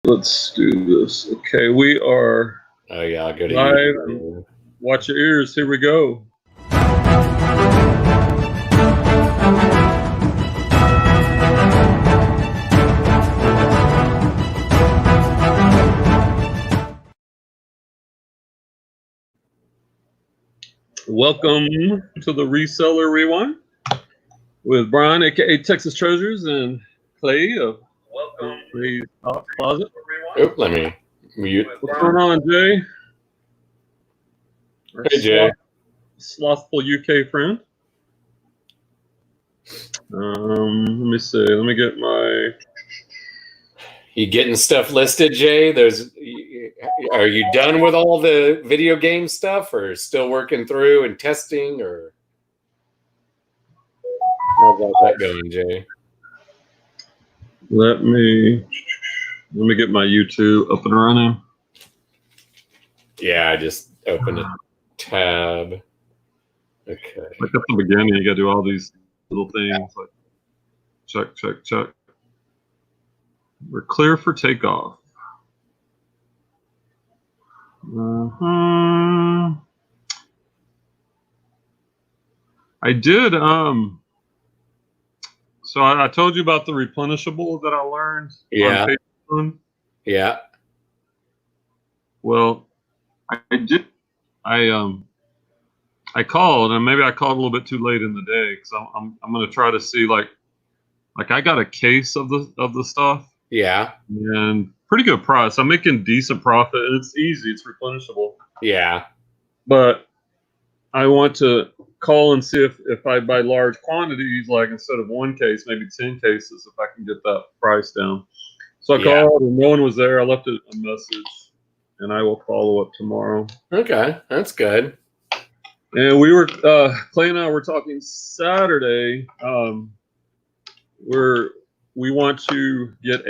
Let's do this. Okay, we are Oh yeah, I'll go to live. YouTube. Watch your ears. Here we go. Welcome to the Reseller Rewind with Brian, aka Texas Treasures, and Clay of Clay's Closet. Oop, let me mute. What's going on, Jay? Our Hey Jay. slothful UK friend. Let me see. Let me get my. You getting stuff listed, Jay? Are you done with all the video game stuff, or still working through and testing, or how's all that going, Jay? Let me get my YouTube up and running. Yeah, I just opened a tab. Okay. Like at the beginning, you got to do all these little things like check, check, check. We're clear for takeoff. I did. So I told you about the replenishable that I learned. Yeah. On Patreon. Yeah. Well, I did. I called, and maybe I called a little bit too late in the day because I'm going to try to see like I got a case of the stuff. Yeah. And pretty good price. I'm making decent profit. It's easy. It's replenishable. Yeah. But I want to call and see if I buy large quantities, like instead of one case, maybe 10 cases, if I can get that price down. So I called and no one was there. I left a message, and I will follow up tomorrow. Okay, that's good. And we were Clay and I were talking Saturday. We want to get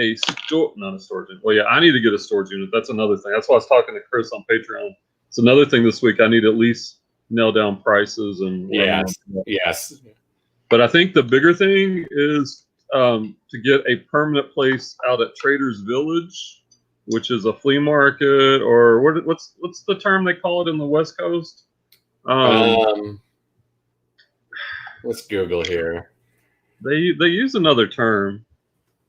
not a storage unit. Well, yeah, I need to get a storage unit. That's another thing. That's why I was talking to Chris on Patreon. It's another thing this week. I need to at least nail down prices and yes. But I think the bigger thing is to get a permanent place out at Traders Village, which is a flea market, or what's the term they call it in the West Coast? Let's Google here. They use another term.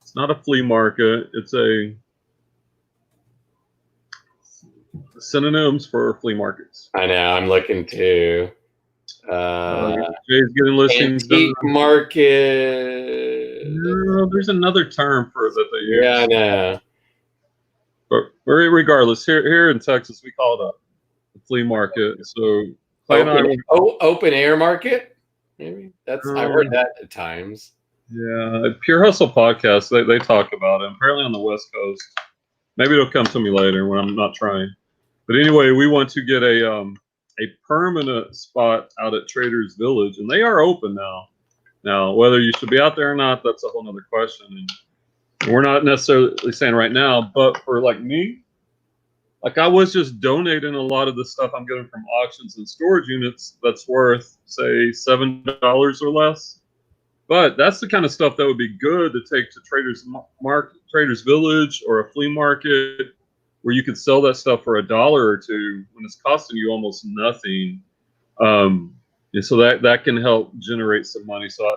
It's not a flea market. It's a synonyms for flea markets. I know. I'm looking too. Jay's getting listings. Antique market. No, there's another term for it that they use. Yeah, I know. But regardless, here in Texas, we call it a flea market. So open air market. Maybe that's I've heard that at times. Yeah, Pure Hustle podcast. They talk about it. Apparently on the West Coast. Maybe it'll come to me later when I'm not trying. But anyway, we want to get a permanent spot out at Traders Village, and they are open now. Now, whether you should be out there or not, that's a whole other question. And we're not necessarily saying right now, but for like me, like I was just donating a lot of the stuff I'm getting from auctions and storage units that's worth, say, $7 or less. But that's the kind of stuff that would be good to take to Traders Village or a flea market where you could sell that stuff for $1 or $2 when it's costing you almost nothing. And so that can help generate some money. So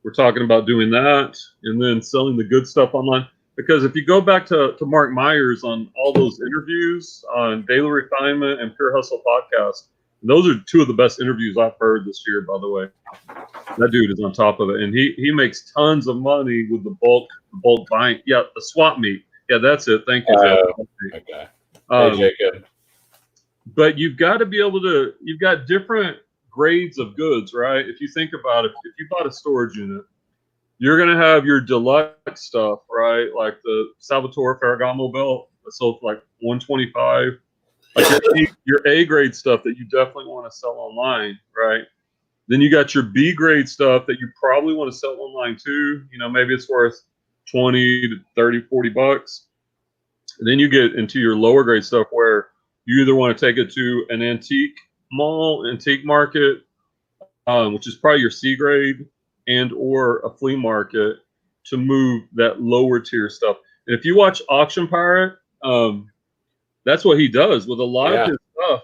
we're talking about doing that and then selling the good stuff online. Because if you go back to Mark Myers on all those interviews on Daily Refinement and Pure Hustle podcast, those are two of the best interviews I've heard this year, by the way. That dude is on top of it. And he makes tons of money with the bulk buying. Yeah, the swap meet. Yeah, that's it. Thank you, Jeff. Okay. Hey, Jacob. But you've got to be able to, you've got different grades of goods, right? If you think about it, if you bought a storage unit, you're going to have your deluxe stuff, right? Like the Salvatore Ferragamo belt that sold for like $125. Like your A grade stuff that you definitely want to sell online, right? Then you got your B grade stuff that you probably want to sell online too. You know, maybe it's worth 20 to 30, 40 bucks. And then you get into your lower grade stuff where you either want to take it to an antique market, which is probably your C grade, and or a flea market to move that lower tier stuff. And if you watch Auction Pirate, that's what he does with a lot of Yeah. his stuff.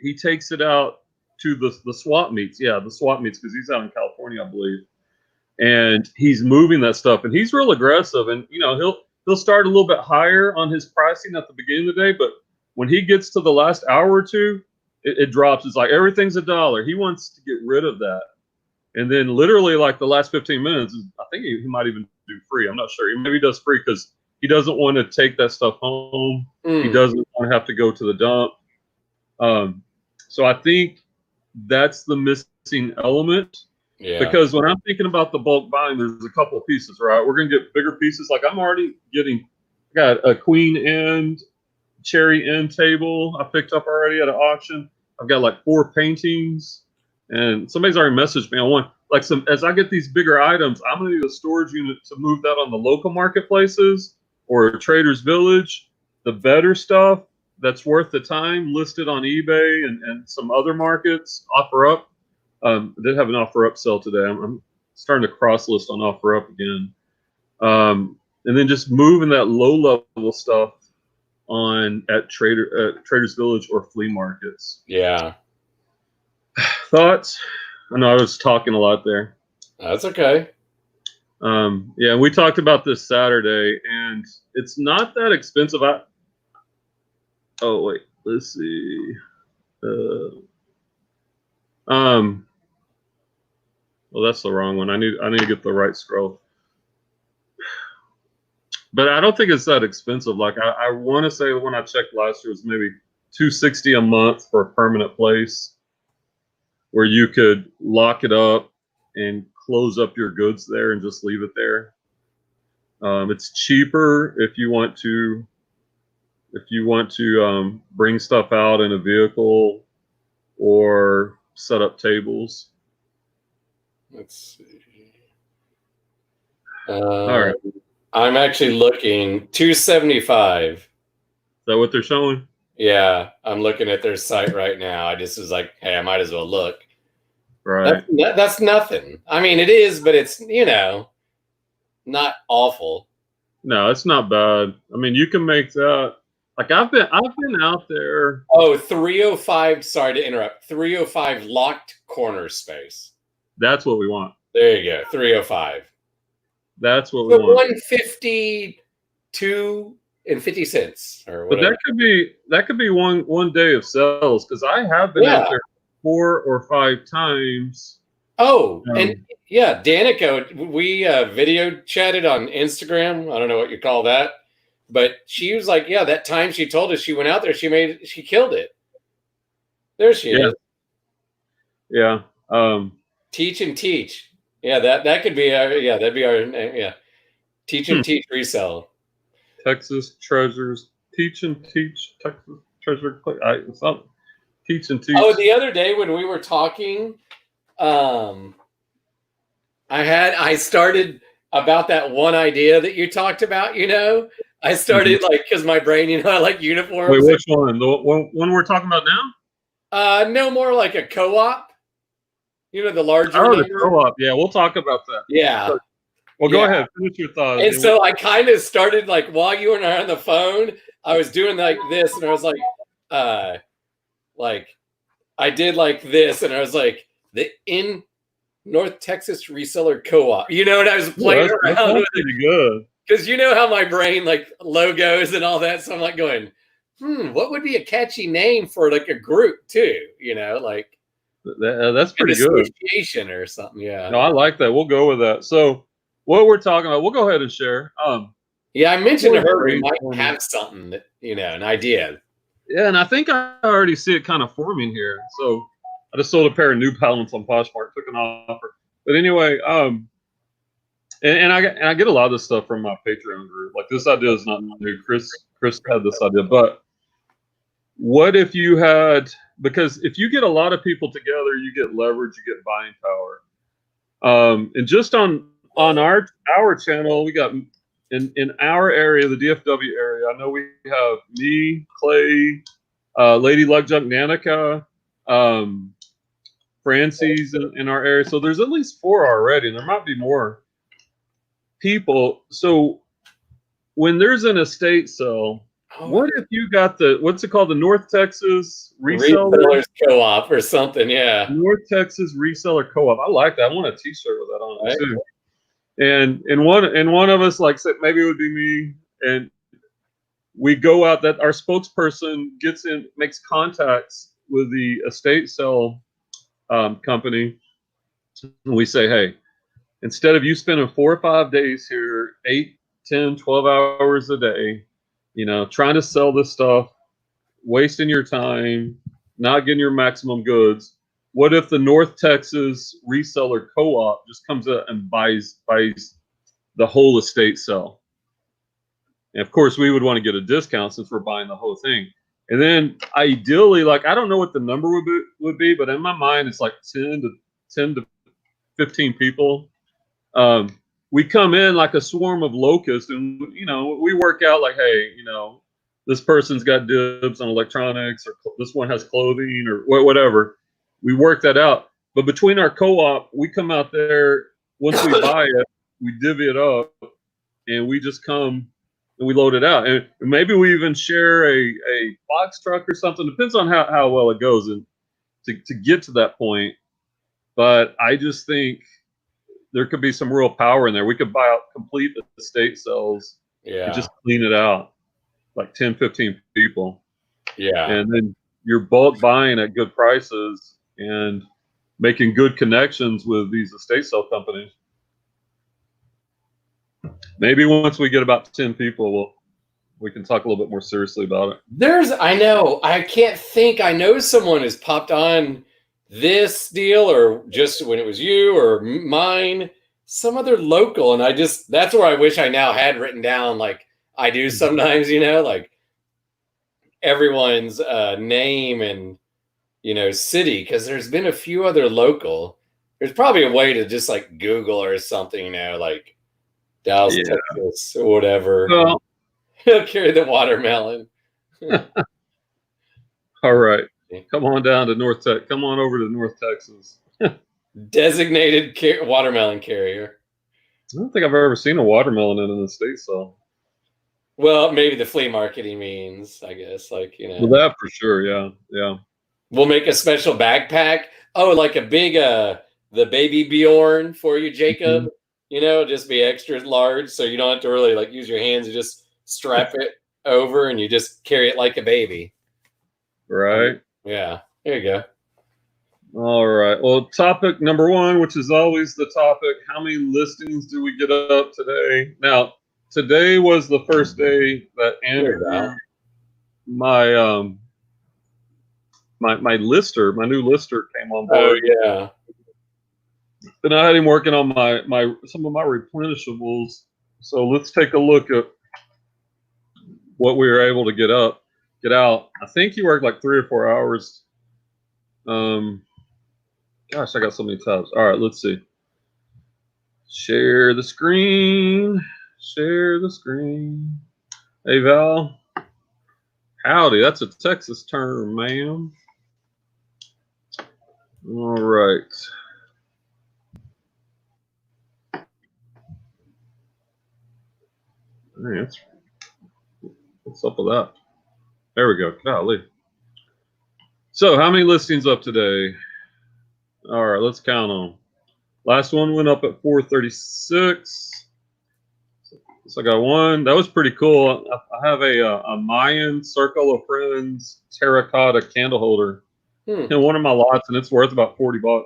He takes it out to the swap meets. Yeah, the swap meets, because he's out in California, I believe. And he's moving that stuff, and he's real aggressive. And he'll start a little bit higher on his pricing at the beginning of the day, but when he gets to the last hour or two, it drops. It's like everything's $1. He wants to get rid of that. And then literally like the last 15 minutes, I think he might even do free. I'm not sure. Maybe he does free because he doesn't want to take that stuff home. He doesn't want to have to go to the dump. So I think that's the missing element. Yeah. Because when I'm thinking about the bulk buying, there's a couple of pieces, right? We're going to get bigger pieces. Like I'm already got a queen end, cherry end table I picked up already at an auction. I've got like 4 paintings, and somebody's already messaged me. I want as I get these bigger items, I'm going to need a storage unit to move that on the local marketplaces or Trader's Village. The better stuff that's worth the time listed on eBay and some other markets. Offerup. I did have an Offerup sale today. I'm starting to cross list on Offerup again. And then just moving that low level stuff on at Trader's Village or flea markets. Yeah. Thoughts? I know I was talking a lot there. That's okay. Yeah, we talked about this Saturday, and it's not that expensive. Oh wait, let's see. Well, that's the wrong one. I need to get the right scroll. But I don't think it's that expensive. Like I want to say when I checked last year, it was maybe $260 a month for a permanent place, where you could lock it up and close up your goods there and just leave it there. It's cheaper if you want to bring stuff out in a vehicle or set up tables. Let's see. All right. I'm actually looking $275. Is that what they're showing? Yeah, I'm looking at their site right now. I just was like, hey, I might as well look. Right. That's nothing. I mean, it is, but it's not awful. No, it's not bad. I mean, you can make that. Like I've been out there. Oh, 305. Sorry to interrupt. 305 locked corner space. That's what we want. There you go. 305. That's what we want. 152.50 or But whatever. that could be one day of sales, because I have been out there 4 or 5 times. Oh, and yeah, Danica, we video chatted on Instagram. I don't know what you call that, but she was like, yeah, that time she told us she went out there, she killed it. There she is. Yeah. Teach and teach. Yeah, that could be that'd be our Teach and teach resell. Texas Treasures. Teach and teach. Texas Treasure. It's not teach and teach. Oh, the other day when we were talking, I started about that one idea that you talked about. I started because my brain, I like uniforms. Wait, which one? The one we're talking about now? No, more like a co-op. The larger the number. co-op. Yeah, we'll talk about that. Yeah. Well, go ahead. Finish your thoughts. And so I kind of started while you and I are on the phone, I was doing like this, and I was I did like this, and I was like the in North Texas Reseller Co-op. And I was playing around with it. Pretty good. Because how my brain logos and all that. So I'm going, what would be a catchy name for a group too? That's pretty good. Association or something. Yeah. No, I like that. We'll go with that. So what we're talking about, we'll go ahead and share. Yeah, I mentioned to her we might have something that, an idea. Yeah, and I think I already see it kind of forming here. So I just sold a pair of New Balance on Poshmark, took an offer. But anyway, and I get a lot of this stuff from my Patreon group. Like, this idea is not new. Chris had this idea. But what if you had, because if you get a lot of people together, you get leverage, you get buying power. And just on our channel, we got in our area, the DFW area, I know we have me, Clay, Lady Luckjunk, Nanica, Francie's in our area. So there's at least 4 already, and there might be more people. So when there's an estate sale, what if you got what's it called? The North Texas Resellers Co-op or something, yeah. North Texas Reseller Co-op. I like that. I want a T-shirt with that on it too. And one of us, like, maybe it would be me, and we go out. That our spokesperson makes contacts with the estate sale company, and we say, hey, instead of you spending 4 or 5 days here, 8, 10, 12 hours a day, trying to sell this stuff, wasting your time, not getting your maximum goods, what if the North Texas Reseller Co-op just comes out and buys the whole estate sale? And of course, we would want to get a discount since we're buying the whole thing. And then ideally, like, I don't know what the number would be, but in my mind, it's like 10 to 15 people. We come in like a swarm of locusts, and we work out like, hey, this person's got dibs on electronics, or this one has clothing, or whatever. We work that out. But between our co-op, we come out there, once we buy it, we divvy it up, and we just come and we load it out. And maybe we even share a box truck or something. Depends on how well it goes and to get to that point. But I just think there could be some real power in there. We could buy out complete estate sales and just clean it out, like 10, 15 people. Yeah. And then you're bulk buying at good prices and making good connections with these estate sale companies. Maybe once we get about 10 people, we can talk a little bit more seriously about it. I know someone has popped on this deal, or just when it was you or mine, some other local. And that's where I wish I now had written down, like I do sometimes, like everyone's name and, city. Cause there's been a few other local. There's probably a way to just like Google or something, like Dallas, Texas, or whatever. Well, he'll carry the watermelon. All right. Come on down to North Texas. Come on over to North Texas. Designated watermelon carrier. I don't think I've ever seen a watermelon in an estate sale. Well, maybe the flea market he means, I guess. Like, Well, that for sure, yeah. We'll make a special backpack. Oh, like a big the baby Bjorn for you, Jacob. Mm-hmm. Just be extra large, so you don't have to really like use your hands. You just strap it over and you just carry it like a baby. Right. Yeah. There you go. All right. Well, topic number 1, which is always the topic, how many listings do we get up today? Now, today was the first day that Andrew, my new lister came on board. Oh, yeah. And I had him working on some of my replenishables. So let's take a look at what we were able to get out. I think he worked like 3 or 4 hours. Gosh, I got so many tabs. All right, let's see. Share the screen. Hey, Val. Howdy. That's a Texas term, ma'am. All right. Hey, what's up with that? There we go. Golly. So how many listings up today? All right, let's count them. Last one went up at 436. So I got one. That was pretty cool. I have a Mayan Circle of Friends terracotta candle holder in one of my lots, and it's worth about $40.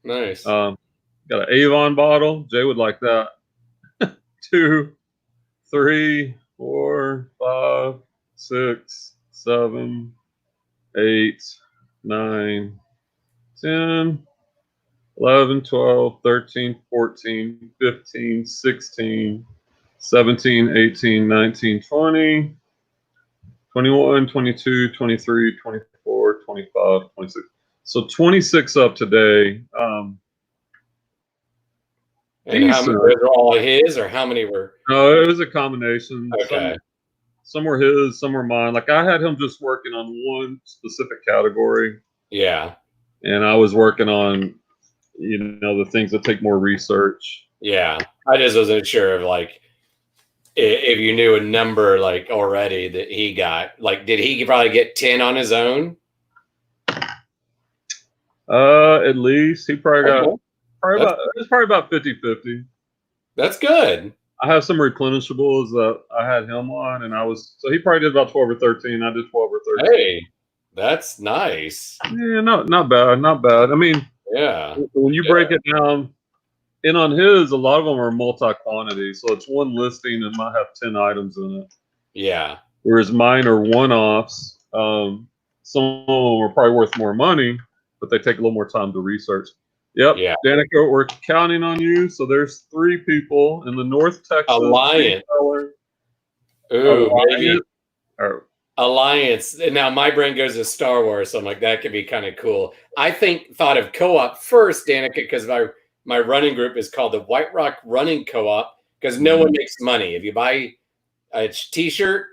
Nice. Got an Avon bottle. Jay would like that. 2, 3, 4, 5, 6, 7, 8, 9, 10, 11, 12, 13, 14, 15, 16, 17, 18, 19, 20, 21, 22, 23, 24, 25, 26. So 26 up today. And how many were all his, or how many were? No, it was a combination. Okay. Some were his, some were mine. Like I had him just working on one specific category. Yeah. And I was working on, the things that take more research. Yeah. I just wasn't sure of like If you knew a number like already that he got, like, did he probably get 10 on his own? At least he probably got Okay. it's probably about 50-50. That's good. I have some replenishables that I had him on, and so he probably did about 12 or 13. I did 12 or 13. Hey, that's nice. Yeah, not bad, not bad. I mean, Yeah. when you break it down, and on his, a lot of them are multi-quantity, so it's one listing and might have 10 items in it. Yeah. Whereas mine are one-offs. Some of them are probably worth more money, but they take a little more time to research. Yep, Yeah. Danica, we're counting on you. So there's 3 people in the North Texas Alliance. reseller. Ooh, maybe Or, Alliance. Now my brain goes to Star Wars, so I'm like, that could be kind of cool. I thought of co-op first, Danica, because my running group is called the White Rock Running Co-op, because no one makes money. If you buy a t-shirt,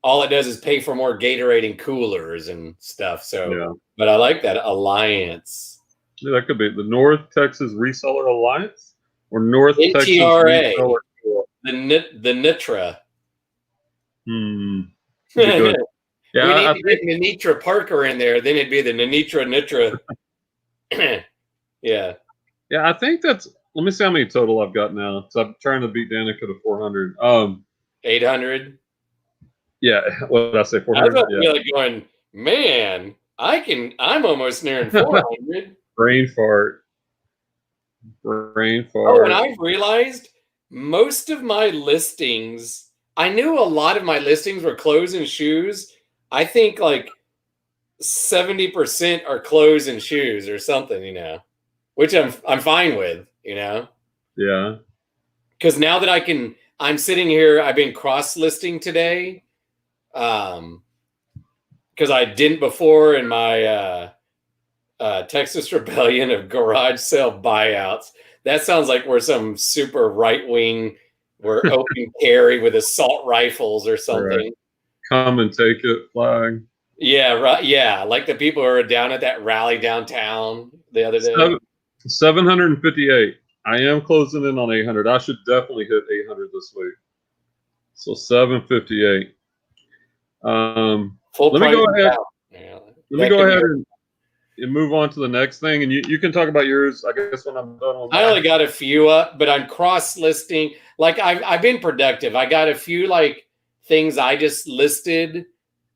all it does is pay for more Gatorade and coolers and stuff. So, yeah. But I like that Alliance. Yeah, that could be the North Texas Reseller Alliance or North Texas NTRA, Reseller Co-op. the Nitra. Good. Yeah, we need to get Nanitra Parker in there. Then it'd be the Nitra. Yeah. Yeah, I think that's. Let me see how many total I've got now. So I'm trying to beat Danica to 400. 800. Yeah, what did I say? 400. I was about to Yeah. be like going, man, I'm almost nearing 400. Brain fart. Brain Oh, fart. and I've realized most of my listings, I knew a lot of my listings were clothes and shoes. I think like 70% are clothes and shoes or something, which I'm fine with, Yeah. Because now that I'm sitting here, I've been cross listing today. Because I didn't before in my Texas Rebellion of garage sale buyouts. That sounds like we're some super right wing, we're open carry with assault rifles or something. Right. Come and take it flag. Yeah, right. Yeah, like the people who are down at that rally downtown the other day. 758. I am closing in on 800. I should definitely hit 800 this week. So 758. Full let me price. go ahead. Yeah, let me go ahead and move on to the next thing, and you can talk about yours. I guess when I'm done with I only got a few up, but I'm cross listing. Like I've been productive. I got a few like things I just listed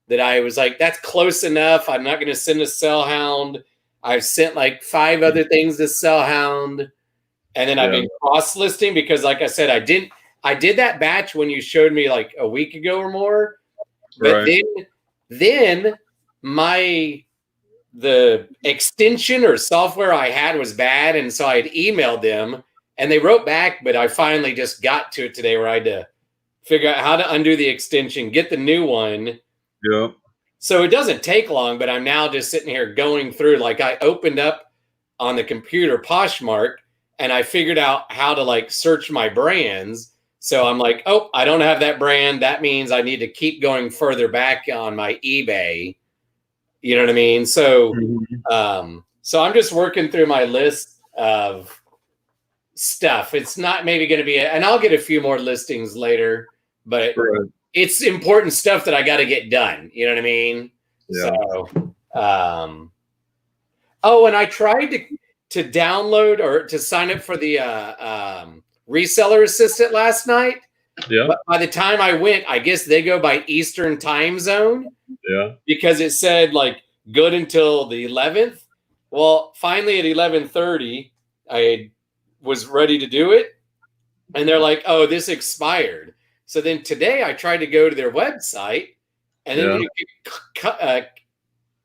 that I was like, that's close enough. I'm not going to send a sell hound. I've sent like 5 other things to sell hound, and then I've been cross listing because, like I said, I did that batch when you showed me like a week ago or more, but then the extension or software I had was bad, and so I had emailed them, and they wrote back, but I finally just got to it today where I had to figure out how to undo the extension, get the new one. Yeah. So it doesn't take long, but I'm now just sitting here going through. Like I opened up on the computer Poshmark, and I figured out how to like search my brands. So I'm like, oh, I don't have that brand. That means I need to keep going further back on my eBay. You know what I mean? So, so I'm just working through my list of stuff. It's not maybe going to be, and I'll get a few more listings later, but it's important stuff that I got to get done. You know what I mean? Yeah. So, oh, and I tried to download or to sign up for the reseller assistant last night. Yeah. But by the time I went, I guess they go by Eastern time zone. Yeah. Because it said like good until the 11th. Well, finally at 11:30, I was ready to do it. And they're like, oh, this expired. So then today I tried to go to their website, and then when you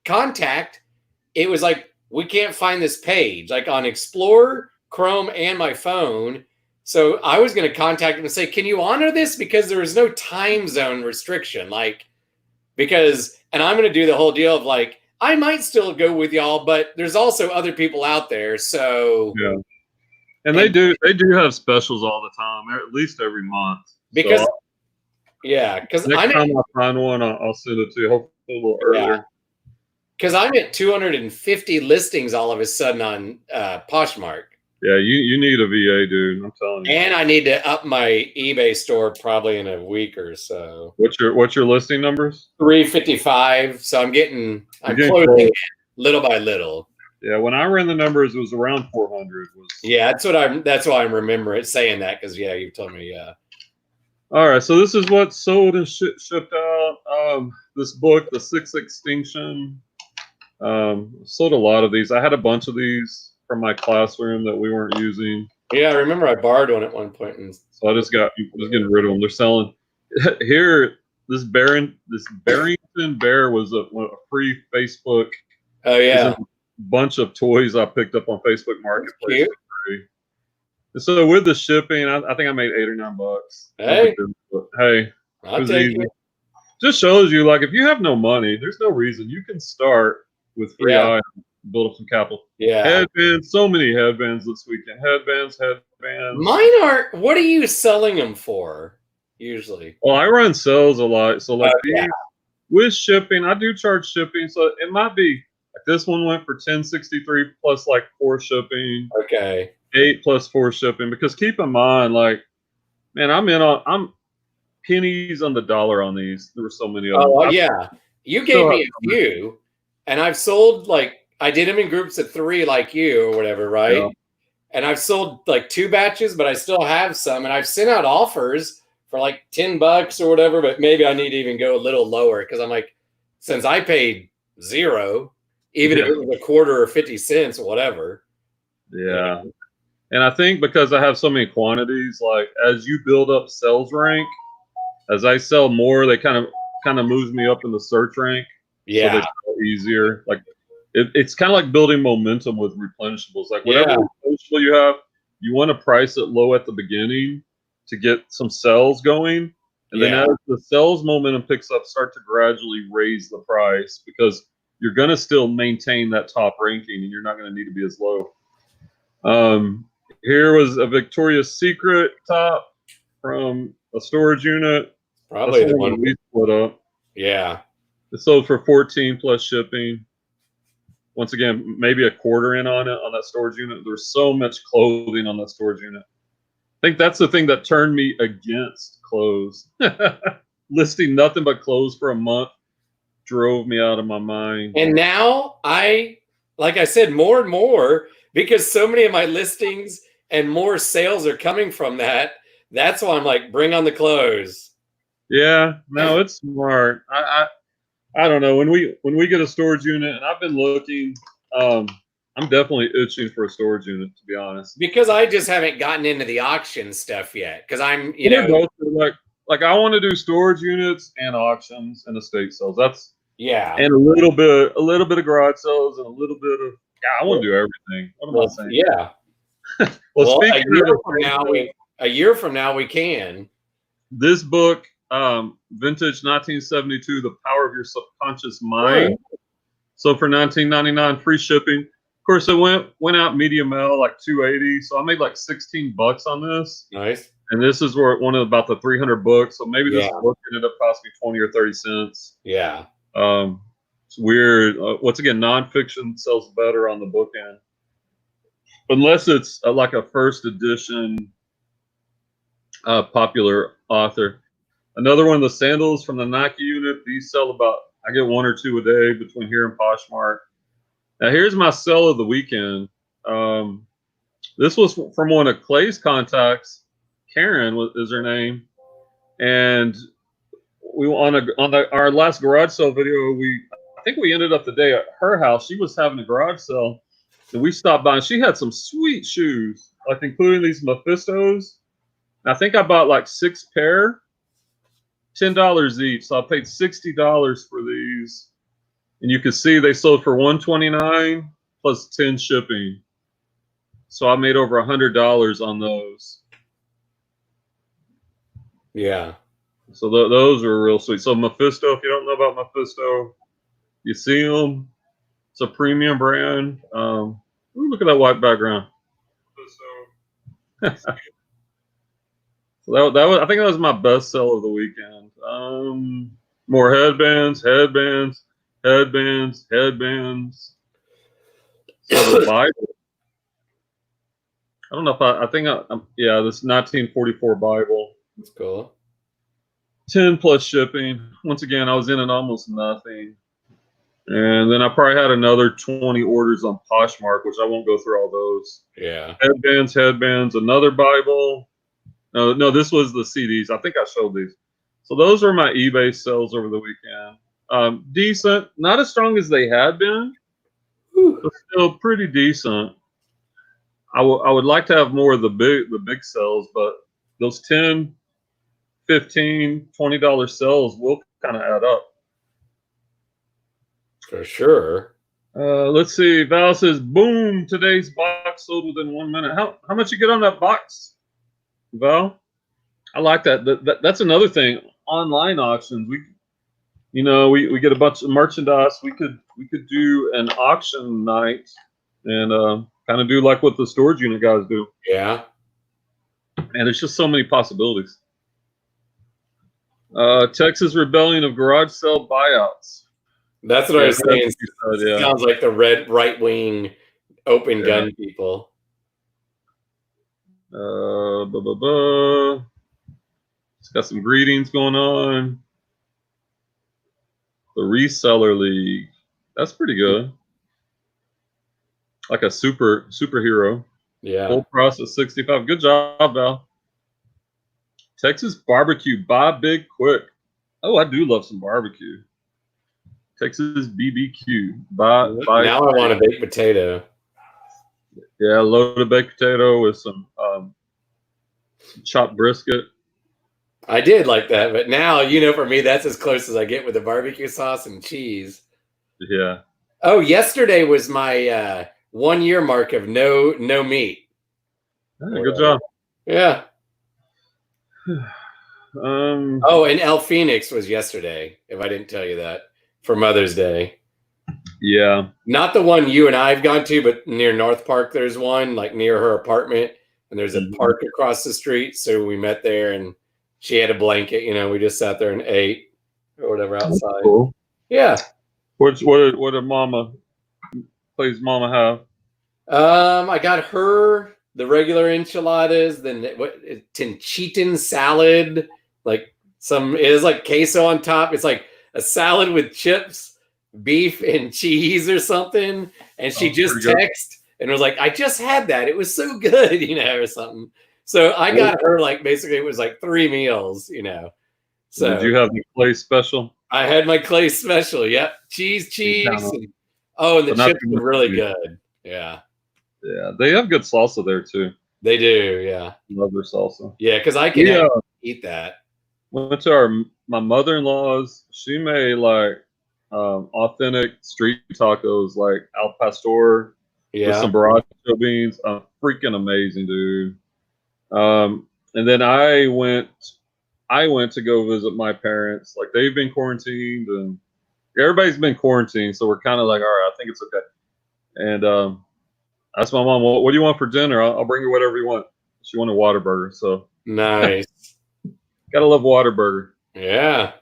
contact, it was like, we can't find this page, like on Explorer, Chrome, and my phone. So I was going to contact them and say, can you honor this? Because there is no time zone restriction. And I'm going to do the whole deal of like, I might still go with y'all, but there's also other people out there. So yeah. And they do have specials all the time, or at least every month. Because so because next time I find one, I'll send it to you. Hopefully a little earlier. Because I'm at 250 listings all of a sudden on Poshmark. Yeah, you need a VA, dude. I'm telling you. And I need to up my eBay store probably in a week or so. What's your listing numbers? 355. So I'm You're getting closing close. it little by little. Yeah, when I ran the numbers, it was around 400. Yeah, that's why I'm remembering saying that, because yeah, you told me. Yeah. All right, so this is what sold and shipped out. This book, The Sixth Extinction. Sold a lot of these. I had a bunch of these from my classroom that we weren't using. Yeah, I remember I borrowed one at one point, and so I just getting rid of them. They're selling here. This Barrington Bear was a free Facebook. Oh yeah, a bunch of toys I picked up on Facebook Marketplace. And so with the shipping, I think I made $8 or $9. Hey, hey, I'll take it. Just shows you, like, if you have no money, there's no reason. You can start with free items, build up some capital. Yeah. Headbands, so many headbands this weekend. Headbands. Mine aren't. What are you selling them for usually? Well, I run sales a lot. So like with shipping, I do charge shipping. So it might be like this one went for $10.63 plus like 4 shipping. Okay. 8 plus 4 shipping. Because keep in mind, like, man, I'm pennies on the dollar on these. There were so many of them. Oh yeah. You gave me a few, and I've sold, like, I did them in groups of 3 like you or whatever, right? Yeah. And I've sold like 2 batches, but I still have some, and I've sent out offers for like $10 or whatever, but maybe I need to even go a little lower, because I'm like, since I paid 0, even if it was a quarter or 50 cents, whatever. Yeah. And I think because I have so many quantities, like as you build up sales rank, as I sell more, they kind of moves me up in the search rank. Yeah. So they sell easier. Like it's kind of like building momentum with replenishables. Like whatever replenishable you have, you want to price it low at the beginning to get some sales going. And then as the sales momentum picks up, start to gradually raise the price, because you're going to still maintain that top ranking and you're not going to need to be as low. Here was a Victoria's Secret top from a storage unit. Probably the one we split up. Yeah. It sold for 14 plus shipping. Once again, maybe a quarter in on it on that storage unit. There's so much clothing on that storage unit. I think that's the thing that turned me against clothes. Listing nothing but clothes for a month drove me out of my mind. And now like I said, more and more, because so many of my listings and more sales are coming from that. That's why I'm like, bring on the clothes. Yeah, no, it's smart. I don't know, when we get a storage unit, and I've been looking, I'm definitely itching for a storage unit, to be honest. Because I just haven't gotten into the auction stuff yet. Because I'm, like I want to do storage units and auctions and estate sales. That's and a little bit of garage sales and a little bit of I want to do everything. What am I saying? Yeah. well, a year from now we can. This book, vintage 1972, The Power of Your Subconscious Mind. So for $19.99, free shipping. Of course, it went out media mail like $2.80, so I made like $16 on this. Nice. And this is where one of about the 300 books. So maybe this book ended up costing me 20 or 30 cents. Yeah. It's weird. Once again, nonfiction sells better on the book end, unless it's like a first edition popular author. Another one, the sandals from the Nike unit. These sell about, I get 1 or 2 a day between here and Poshmark. Now here's my sell of the weekend. This was from one of Clay's contacts. Karen is her name, and we our last garage sale video. I think we ended up the day at her house. She was having a garage sale, and we stopped by, and she had some sweet shoes, like including these Mephistos. I think I bought like 6 pair, $10 each. So I paid $60 for these, and you can see they sold for $129 plus 10 shipping. So I made over $100 on those. Yeah. So those are real sweet. So Mephisto, if you don't know about Mephisto, you see them. It's a premium brand. Look at that white background. So that was, I think that was my best sell of the weekend. More headbands. So the Bible. I don't know if I think yeah, this 1944 Bible. That's cool. 10 plus shipping. Once again, I was in at almost nothing. And then I probably had another 20 orders on Poshmark, which I won't go through all those. Yeah. Headbands, another Bible. No, this was the CDs. I think I showed these. So those were my eBay sales over the weekend. Decent, not as strong as they had been, but still pretty decent. I would like to have more of the big sales, but those 10, 15, $20 sales will kind of add up. For sure. Let's see. Val says, boom, today's box sold within 1 minute. How much you get on that box, Val? I like that. That's another thing. Online auctions. We get a bunch of merchandise. We could do an auction night and kind of do like what the storage unit guys do. Yeah. And it's just so many possibilities. Texas rebellion of garage sale buyouts. That's what I was saying. Yeah. Sounds like the right wing open gun people. It's got some greetings going on. The Reseller League. That's pretty good. Like a superhero. Yeah. Full price of 65. Good job, Val. Texas barbecue. Buy big quick. Oh, I do love some barbecue. Texas BBQ. Buy now I want a baked potato. Yeah, loaded baked potato with some chopped brisket. I did like that, but now, for me, that's as close as I get with the barbecue sauce and cheese. Yeah. Oh, yesterday was my 1 year mark of no meat. Hey, good job. Yeah. Oh, and El Phoenix was yesterday, if I didn't tell you that, for Mother's Day. Yeah. Not the one you and I have gone to, but near North Park, there's one, like near her apartment, and there's a park across the street. So we met there, and she had a blanket. We just sat there and ate or whatever outside. Cool. Yeah. What did Mama have? I got her the regular enchiladas, then Tinchitan salad, like it is like queso on top. It's like a salad with chips, beef, and cheese or something. And she just texted and was like, I just had that. It was so good, or something. So I got her basically it was like 3 meals, So did you have the clay special? I had my clay special. Yep. Cheese. And the chips were really good. Yeah. Yeah. They have good salsa there too. They do. Yeah. Love their salsa. Yeah. Cause I can eat that. Went to my mother-in-law's. She made authentic street tacos, like al pastor with some borracho beans. Freaking amazing, dude. And then I went to go visit my parents. Like, they've been quarantined and everybody's been quarantined, so we're kind of like, all right, I think it's okay. And asked my mom, what do you want for dinner? I'll bring you whatever you want. She wanted Whataburger, so nice. Gotta love Whataburger. Yeah.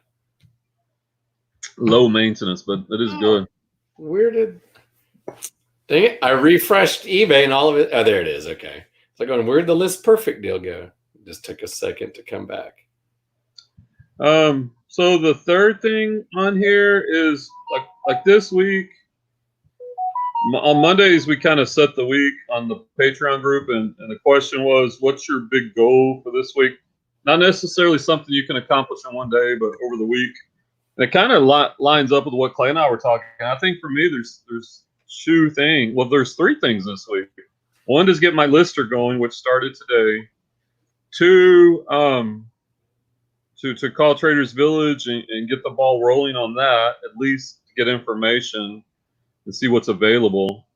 Low maintenance, but it is good. Dang it! I refreshed eBay and all of it. Oh, there it is. Okay. It's like going, where'd the list perfect deal go? It just took a second to come back. So the third thing on here is like this week. On Mondays, we kind of set the week on the Patreon group, and the question was, what's your big goal for this week? Not necessarily something you can accomplish in one day, but over the week. And it kind of lines up with what Clay and I were talking. I think for me, there's 2 things. Well, there's 3 things this week. One is get my lister going, which started today. 2, to call Traders Village and get the ball rolling on that, at least to get information and see what's available.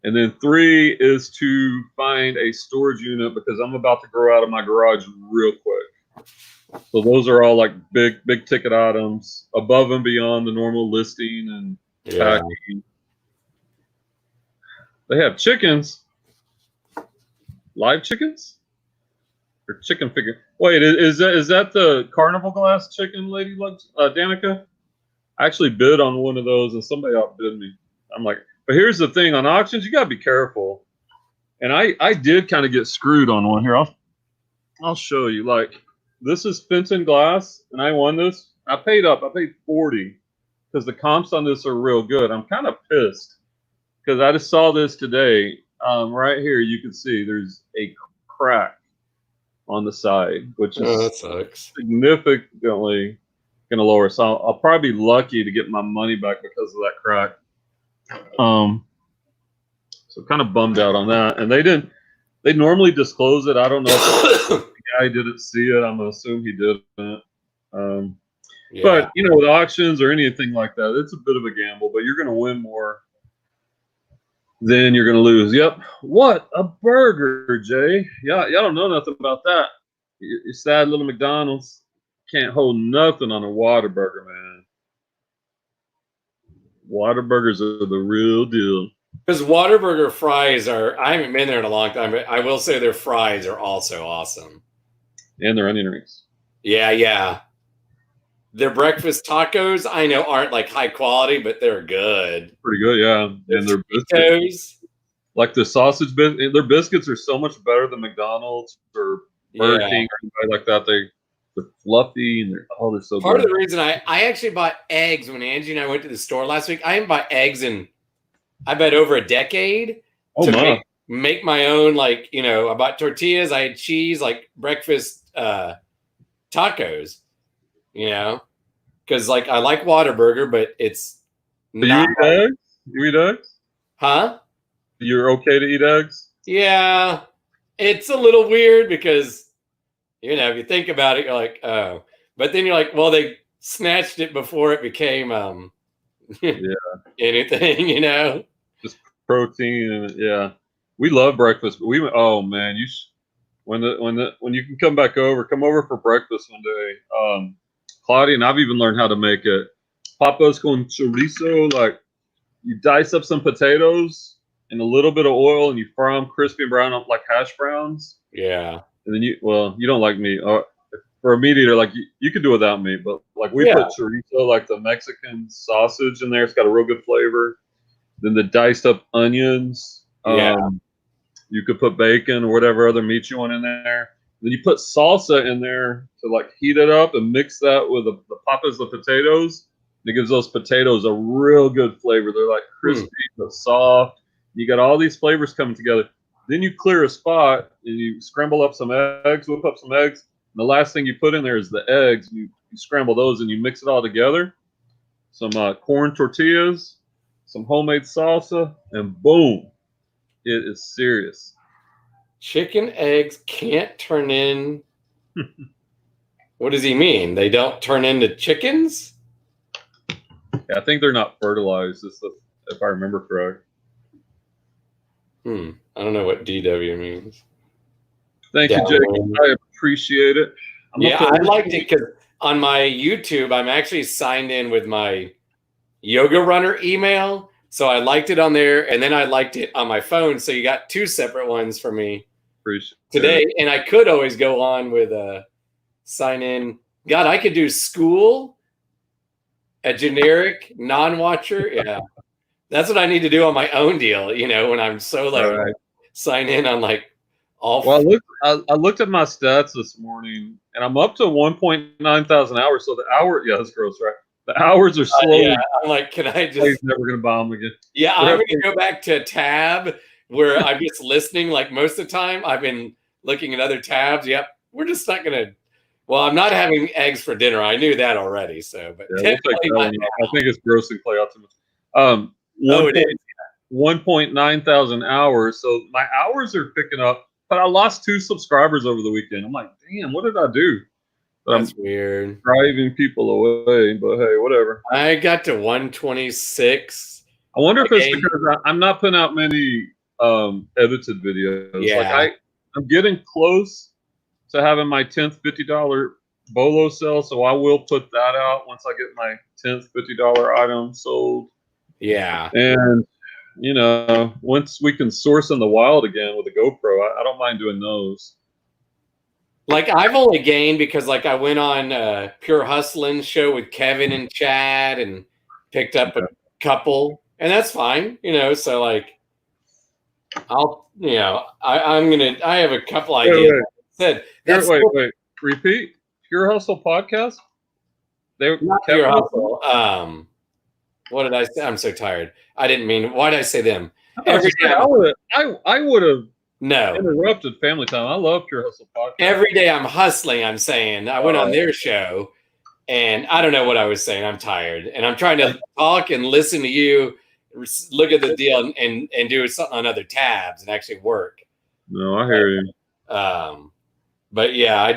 And then 3 is to find a storage unit because I'm about to grow out of my garage real quick. So those are all like big ticket items above and beyond the normal listing and packing. They have chickens. Live chickens? Or chicken figure. Wait, is that the carnival glass chicken lady loves, Danica? I actually bid on one of those and somebody outbid me. I'm like, but here's the thing, on auctions, you gotta be careful. And I did kind of get screwed on one here. I'll show you. Like, this is Fenton Glass, and I won this. I paid 40 because the comps on this are real good. I'm kind of pissed because I just saw this today. Right here, you can see there's a crack on the side, which Oh, is that sucks. significantly going to lower. So I'll probably be lucky to get my money back because of that crack. So kind of bummed out on that. And they normally disclose it. I don't know if the guy didn't see it. I'm going to assume he didn't. Yeah. But, you know, with auctions or anything like that, it's a bit of a gamble, but you're going to win more than you're going to lose. Yep. What a burger, Jay. Y'all don't know nothing about that. Your sad little McDonald's can't hold nothing on a Whataburger, man. Whataburgers are the real deal. Because Whataburger fries I haven't been there in a long time, but I will say their fries are also awesome. And their onion rings. Yeah. Their breakfast tacos, I know, aren't like high quality, but they're good. Pretty good, yeah. And their biscuits, like the sausage biscuits, their biscuits are so much better than McDonald's or Burger King or anybody like that. They're fluffy and they're so Part good. of the reason I actually bought eggs when Angie and I went to the store last week. I didn't buy eggs in, I bet, over a decade. Oh, to make my own, like, you know, I bought tortillas, I had cheese, like breakfast tacos, you know, because like I like Whataburger, but it's not. You eat eggs? You eat eggs? Huh? You're okay to eat eggs? Yeah, it's a little weird because, you know, if you think about it, you're like, oh, but then you're like, well, they snatched it before it became anything, you know, just protein and yeah. We love breakfast, but oh man, when you can come over for breakfast one day. Claudia and I've even learned how to make it. Papas con chorizo, like you dice up some potatoes in a little bit of oil and you fry them crispy and brown up like hash browns. Yeah. And then you don't like meat. For a meat eater, like you could do without meat, but like we put chorizo, like the Mexican sausage in there. It's got a real good flavor. Then the diced up onions. You could put bacon or whatever other meat you want in there. Then you put salsa in there to like heat it up and mix that with the papas, the potatoes. And it gives those potatoes a real good flavor. They're like crispy but soft. You got all these flavors coming together. Then you clear a spot and you scramble up some eggs, whip up some eggs. And the last thing you put in there is the eggs. You scramble those and you mix it all together. Some corn tortillas, some homemade salsa, and boom. It is serious. Chicken eggs can't turn in. What does he mean? They don't turn into chickens? Yeah, I think they're not fertilized, if I remember correct. I don't know what DW means. Thank you, Jake. I appreciate it. I liked it because on my YouTube, I'm actually signed in with my Yoga Runner email. So I liked it on there, and then I liked it on my phone. So you got two separate ones for me today. And I could always go on with sign in. God, I could do school, a generic non-watcher. Yeah. That's what I need to do on my own deal, you know, when I'm so like sign in on like all. Well, I looked at my stats this morning, and I'm up to 1.9 thousand hours. So the hour, that's gross, right? The hours are slowly. I'm like, can I just? He's never gonna buy them again. Yeah, I'm gonna go back to a tab where I'm just listening. Like most of the time, I've been looking at other tabs. Yep, we're just not gonna. Well, I'm not having eggs for dinner. I knew that already. So, but we'll take that one. I think it's gross and play out too much. 1.9 thousand hours. So my hours are picking up, but I lost 2 subscribers over the weekend. I'm like, damn, what did I do? But that's weird. Driving people away, but hey, whatever. I got to 126. I wonder if it's because I'm not putting out many edited videos. Yeah. Like I'm getting close to having my 10th $50 Bolos sale, so I will put that out once I get my 10th $50 item sold. Yeah. And you know, once we can source in the wild again with a GoPro, I don't mind doing those. Like I've only gained because like I went on Pure Hustling show with Kevin and Chad and picked up a couple, and that's fine, you know. So like, I have a couple Wait, ideas. wait, Said Pure, that's wait. Repeat. Pure Hustle podcast. They not Kevin Pure was on? Hustle. What did I say? I'm so tired. I didn't mean. Why did I say them? I was Every just day, saying, I would have no. interrupted family time. I love Pure Hustle podcast. Every day I'm hustling. I'm saying I went on their show, and I don't know what I was saying. I'm tired, and I'm trying to talk and listen to you, look at the deal, and do something on other tabs and actually work. No, I hear you. But yeah,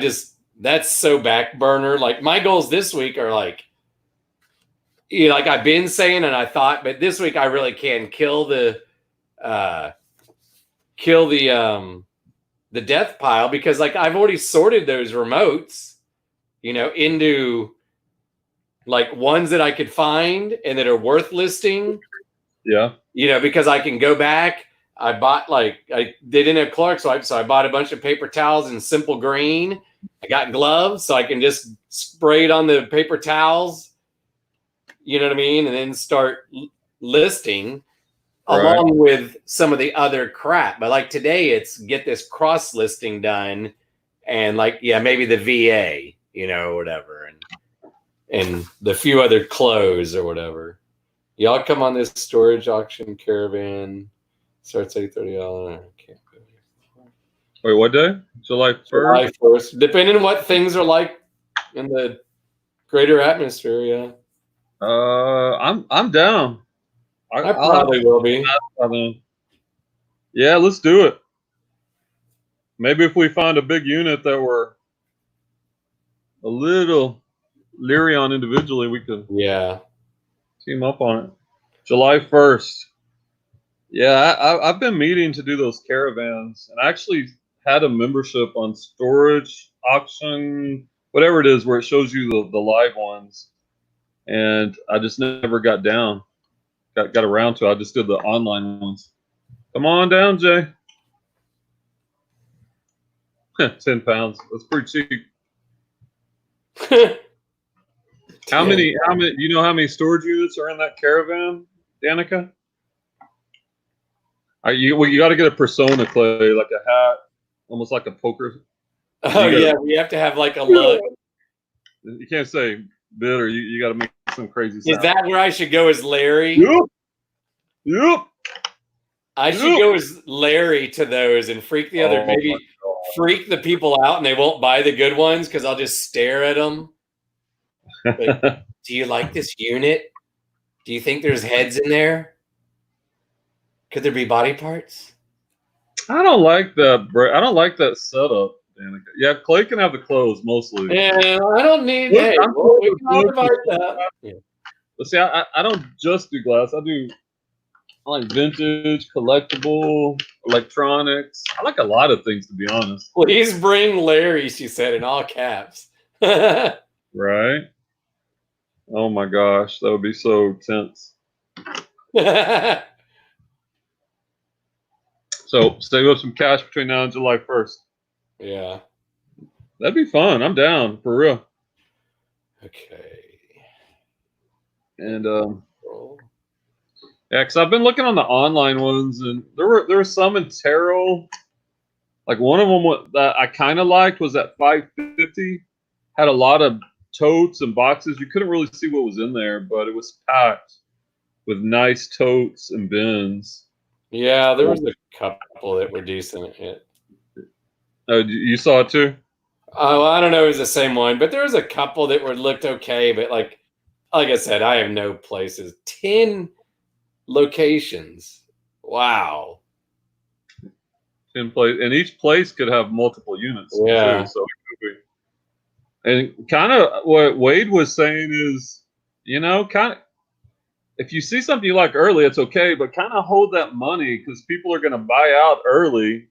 that's so back burner. Like my goals this week are like, like I've been saying, and I thought, but this week I really can kill the death pile, because like I've already sorted those remotes, into like ones that I could find and that are worth listing. Yeah. Because I can go back. I bought they didn't have Clark, so I bought a bunch of paper towels in simple green. I got gloves, so I can just spray it on the paper towels. You know what I mean? And then start listing along with some of the other crap. But like today, it's get this cross listing done, and maybe the VA, whatever, and the few other clothes or whatever. Y'all come on this storage auction caravan. Starts $830. Wait, what day? July 1st? July 1st. Depending on what things are like in the greater atmosphere, yeah. I'm down. I probably will be. Yeah, let's do it. Maybe if we find a big unit that we're a little leery on individually, we could team up on it. July 1st. Yeah, I've been meaning to do those caravans, and I actually had a membership on storage auction, whatever it is, where it shows you the live ones, and I just never got around to it. I just did the online ones. Come on down, Jay. 10 pounds. That's pretty cheap. How many, do you know how many storage units are in that caravan, Danica? You got to get a persona, Clay, like a hat, almost like a poker. Oh, yeah, we have to have like a look. You can't say bitter. You got to make some crazy sound. Is that where I should go as Larry? Yep. I should go as Larry to those and freak the other, maybe freak the people out, and they won't buy the good ones because I'll just stare at them. Like, do you like this unit? Do you think there's heads in there? Could there be body parts? I don't like that. I don't like that setup, Danica. Yeah, Clay can have the clothes mostly. Yeah, I don't need. Hey, we can all divide that. Yeah. But see, I don't just do glass. I like vintage, collectible, electronics. I like a lot of things, to be honest. Please bring Larry, she said in all caps. Right? Oh my gosh, that would be so tense. So save up some cash between now and July 1st. Yeah. That'd be fun. I'm down, for real. Okay. And yeah, because I've been looking on the online ones, and there were some in Terrell. Like one of them that I kind of liked was at $550. Had a lot of totes and boxes. You couldn't really see what was in there, but it was packed with nice totes and bins. Yeah, there was a couple that were decent. Oh, you saw it too? Oh, I don't know if it was the same one, but there was a couple that looked okay. But like I said, I have no places. 10 locations. Wow. 10 place, and each place could have multiple units. Yeah. Too, so it could be. And kind of what Wade was saying is, kind of, if you see something you like early, it's okay, but kind of hold that money because people are going to buy out early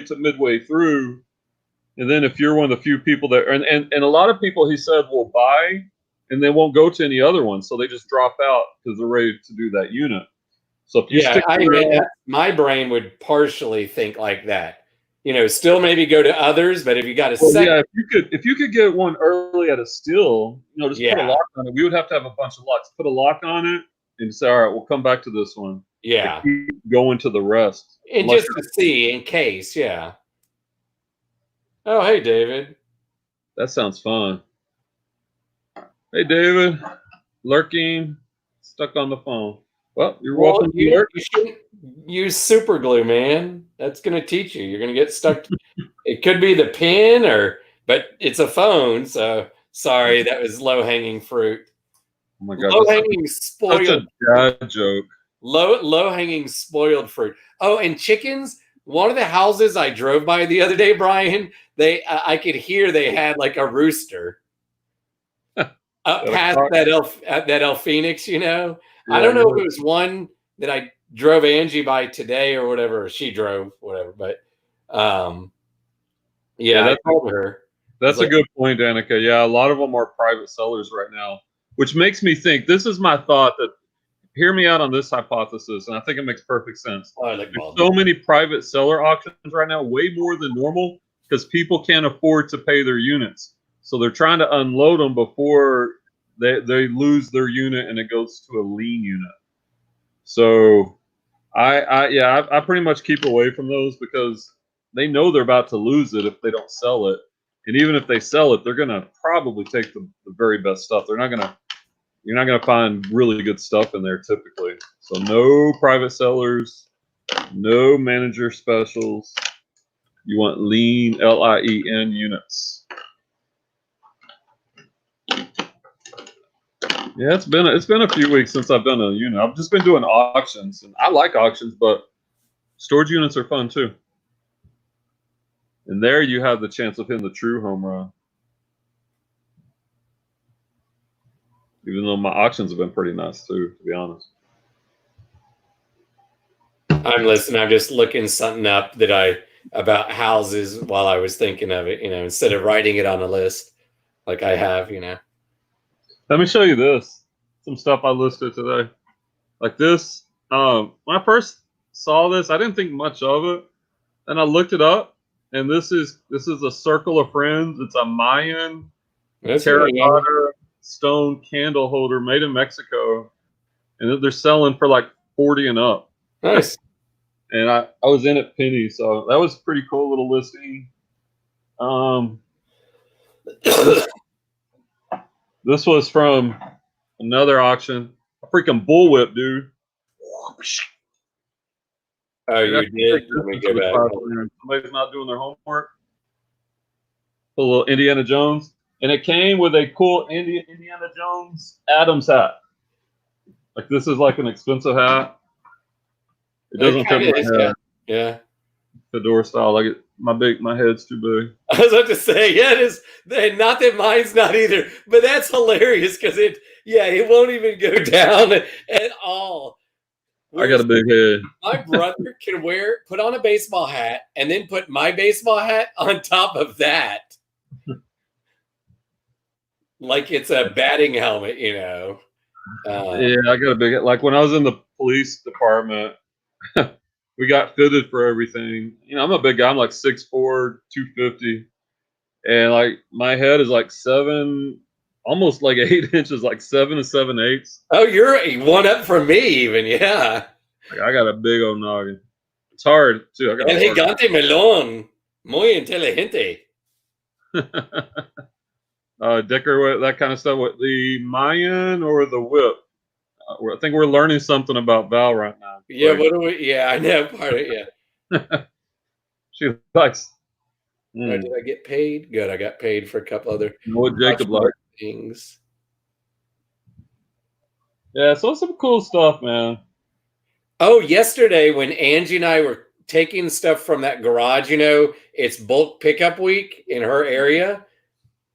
to midway through. And then if you're one of the few people that, and a lot of people, he said, will buy and they won't go to any other ones. So they just drop out because they're ready to do that unit. So if you my brain would partially think like that. Still maybe go to others, but if you got a second. Yeah, if you could get one early at a steal, just put a lock on it. We would have to have a bunch of locks. Put a lock on it and say, all right, we'll come back to this one. Yeah. keep going to the rest. And just to see in case, yeah. Oh, hey, David. That sounds fun. Hey, David. Lurking, stuck on the phone. Well, you're welcome to You lurk. shouldn't use super glue, man. That's going to teach you. You're going to get stuck. It could be the pin but it's a phone. So sorry, that was low-hanging fruit. Oh my God. Low-hanging spoiled. Such a dad joke. Low-hanging spoiled fruit. Oh, and chickens. One of the houses I drove by the other day, Brian, I could hear they had like a rooster up past that El Phoenix, you know. Yeah, I don't know if it was one that I drove Angie by today or whatever. She drove whatever, but yeah, I told her. That's a good point, Danica. Yeah, a lot of them are private sellers right now, which makes me think. This is my thought that. Hear me out on this hypothesis, and I think it makes perfect sense. There's so many private seller auctions right now, way more than normal, because people can't afford to pay their units. So they're trying to unload them before they lose their unit and it goes to a lien unit. So I pretty much keep away from those because they know they're about to lose it if they don't sell it. And even if they sell it, they're gonna probably take the very best stuff. You're not gonna find really good stuff in there typically. So no private sellers, no manager specials. You want lean, LIEN units. Yeah, it's been a few weeks since I've done a unit. I've just been doing auctions, and I like auctions, but storage units are fun too. And there you have the chance of hitting the true home run. Even though my auctions have been pretty nice too, to be honest. I'm listening. I'm just looking something up about houses while I was thinking of it, you know, instead of writing it on a list like I have, you know. Let me show you this. Some stuff I listed today. Like this. When I first saw this, I didn't think much of it. And I looked it up, and this is a circle of friends. It's a Mayan terracotta stone candle holder made in Mexico, and they're selling for like 40 and up. Nice. And I was in at penny, so that was a pretty cool little listing. This was from another auction. A freaking bullwhip, dude. Oh, you did? Let me go back. Somebody's not doing their homework. A little Indiana Jones. And it came with a cool Indiana Jones Adams hat. Like, this is like an expensive hat. It doesn't fit my head. Yeah. Fedora style. Like, my head's too big. I was about to say, yeah, it is. Not that mine's not either, but that's hilarious because it won't even go down at all. I got a big head. My brother can put on a baseball hat and then put my baseball hat on top of that. Like it's a batting helmet, you know. Yeah, I got a big head. Like when I was in the police department, we got fitted for everything. You know, I'm a big guy. I'm like 6'4", 250. And like my head is like almost like 8 inches, like 7 and 7/8. Oh, you're one up from me, even, yeah. Like, I got a big old noggin. It's hard too. El gigante melón, muy inteligente. Dicker, that kind of stuff. With the Mayan or the whip? I think we're learning something about Val right now. Yeah, like, what do we? Yeah, I know part of it. Yeah. She likes. Did I get paid? Good. I got paid for a couple other Jacob likes things. Yeah, so some cool stuff, man. Oh, yesterday when Angie and I were taking stuff from that garage, you know, it's bulk pickup week in her area.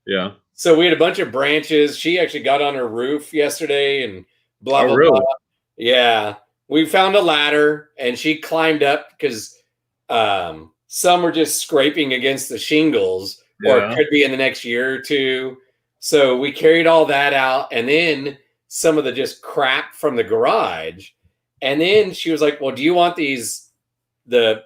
Yeah. So we had a bunch of branches. She actually got on her roof yesterday and blah, blah, really? blah. Yeah. We found a ladder and she climbed up because some were just scraping against the shingles, or it could be in the next year or two. So we carried all that out, and then some of the just crap from the garage. And then she was like, well, do you want these, the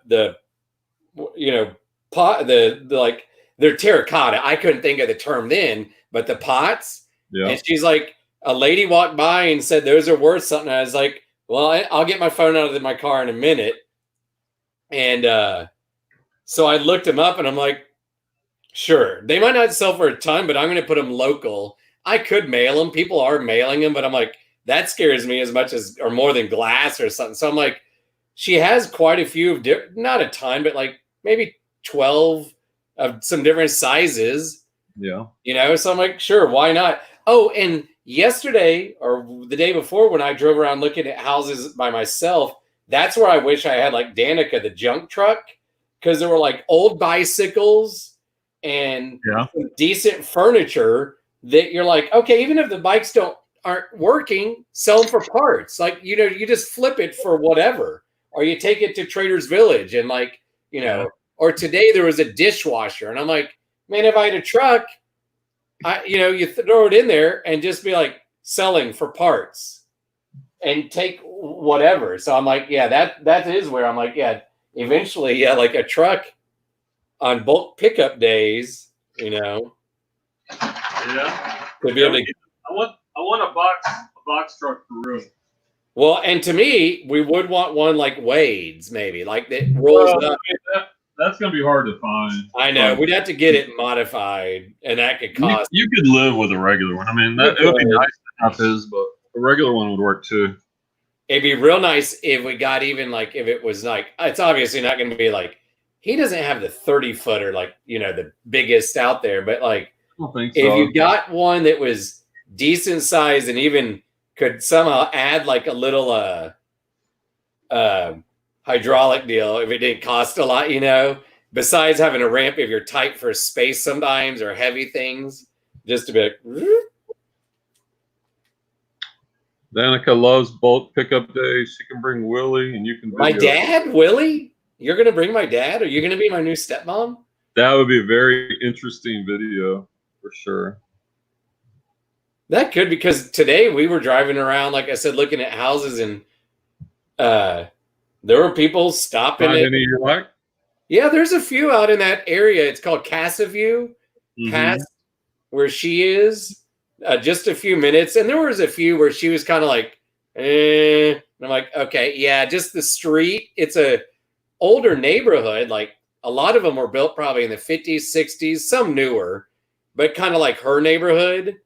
you know, pot, like, they're terracotta. I couldn't think of the term then, but the pots. Yeah. And she's like, a lady walked by and said, those are worth something. I was like, Well, I'll get my phone out of my car in a minute. And so I looked them up and I'm like, sure, they might not sell for a ton, but I'm going to put them local. I could mail them. People are mailing them, but I'm like, that scares me as much as, or more than glass or something. So I'm like, she has quite a few of, not a ton, but like maybe 12 of some different sizes. Yeah. So I'm like, sure, why not? Oh, and yesterday or the day before when I drove around looking at houses by myself, that's where I wish I had like Danica, the junk truck, because there were like old bicycles and decent furniture that you're like, okay, even if the bikes aren't working, sell them for parts. Like, you just flip it for whatever, or you take it to Trader's Village and or today there was a dishwasher and I'm like, man, if I had a truck, you throw it in there and just be like selling for parts and take whatever. So I'm like, yeah, that is where I'm like, yeah, eventually, yeah, like a truck on bulk pickup days, Yeah. Could be able to. I want a box truck for room. Well, and to me, we would want one like Wade's, maybe like that rolls up. That's gonna be hard to find. I know, we'd have to get it modified, and that could cost. You could live with a regular one. I mean, it would be nice to have his, but a regular one would work too. It'd be real nice if we got even like if it was like, it's obviously not going to be like, he doesn't have the 30-footer like the biggest out there, but like I don't think if so. you got one that was decent size and even could somehow add like a little hydraulic deal if it didn't cost a lot, besides having a ramp if you're tight for space sometimes or heavy things, just to be like. Danica loves bulk pickup days. She can bring Willie and you can video. My dad, Willie? You're going to bring my dad? Are you going to be my new stepmom? That would be a very interesting video for sure. That could, because today we were driving around, like I said, looking at houses, and there were people stopping. Find any you like? Yeah, there's a few out in that area. It's called Cassaview, where she is. Just a few minutes, and there was a few where she was kind of like, and I'm like, okay, yeah, just the street. It's a older neighborhood. Like a lot of them were built probably in the 50s, 60s, some newer, but kind of like her neighborhood.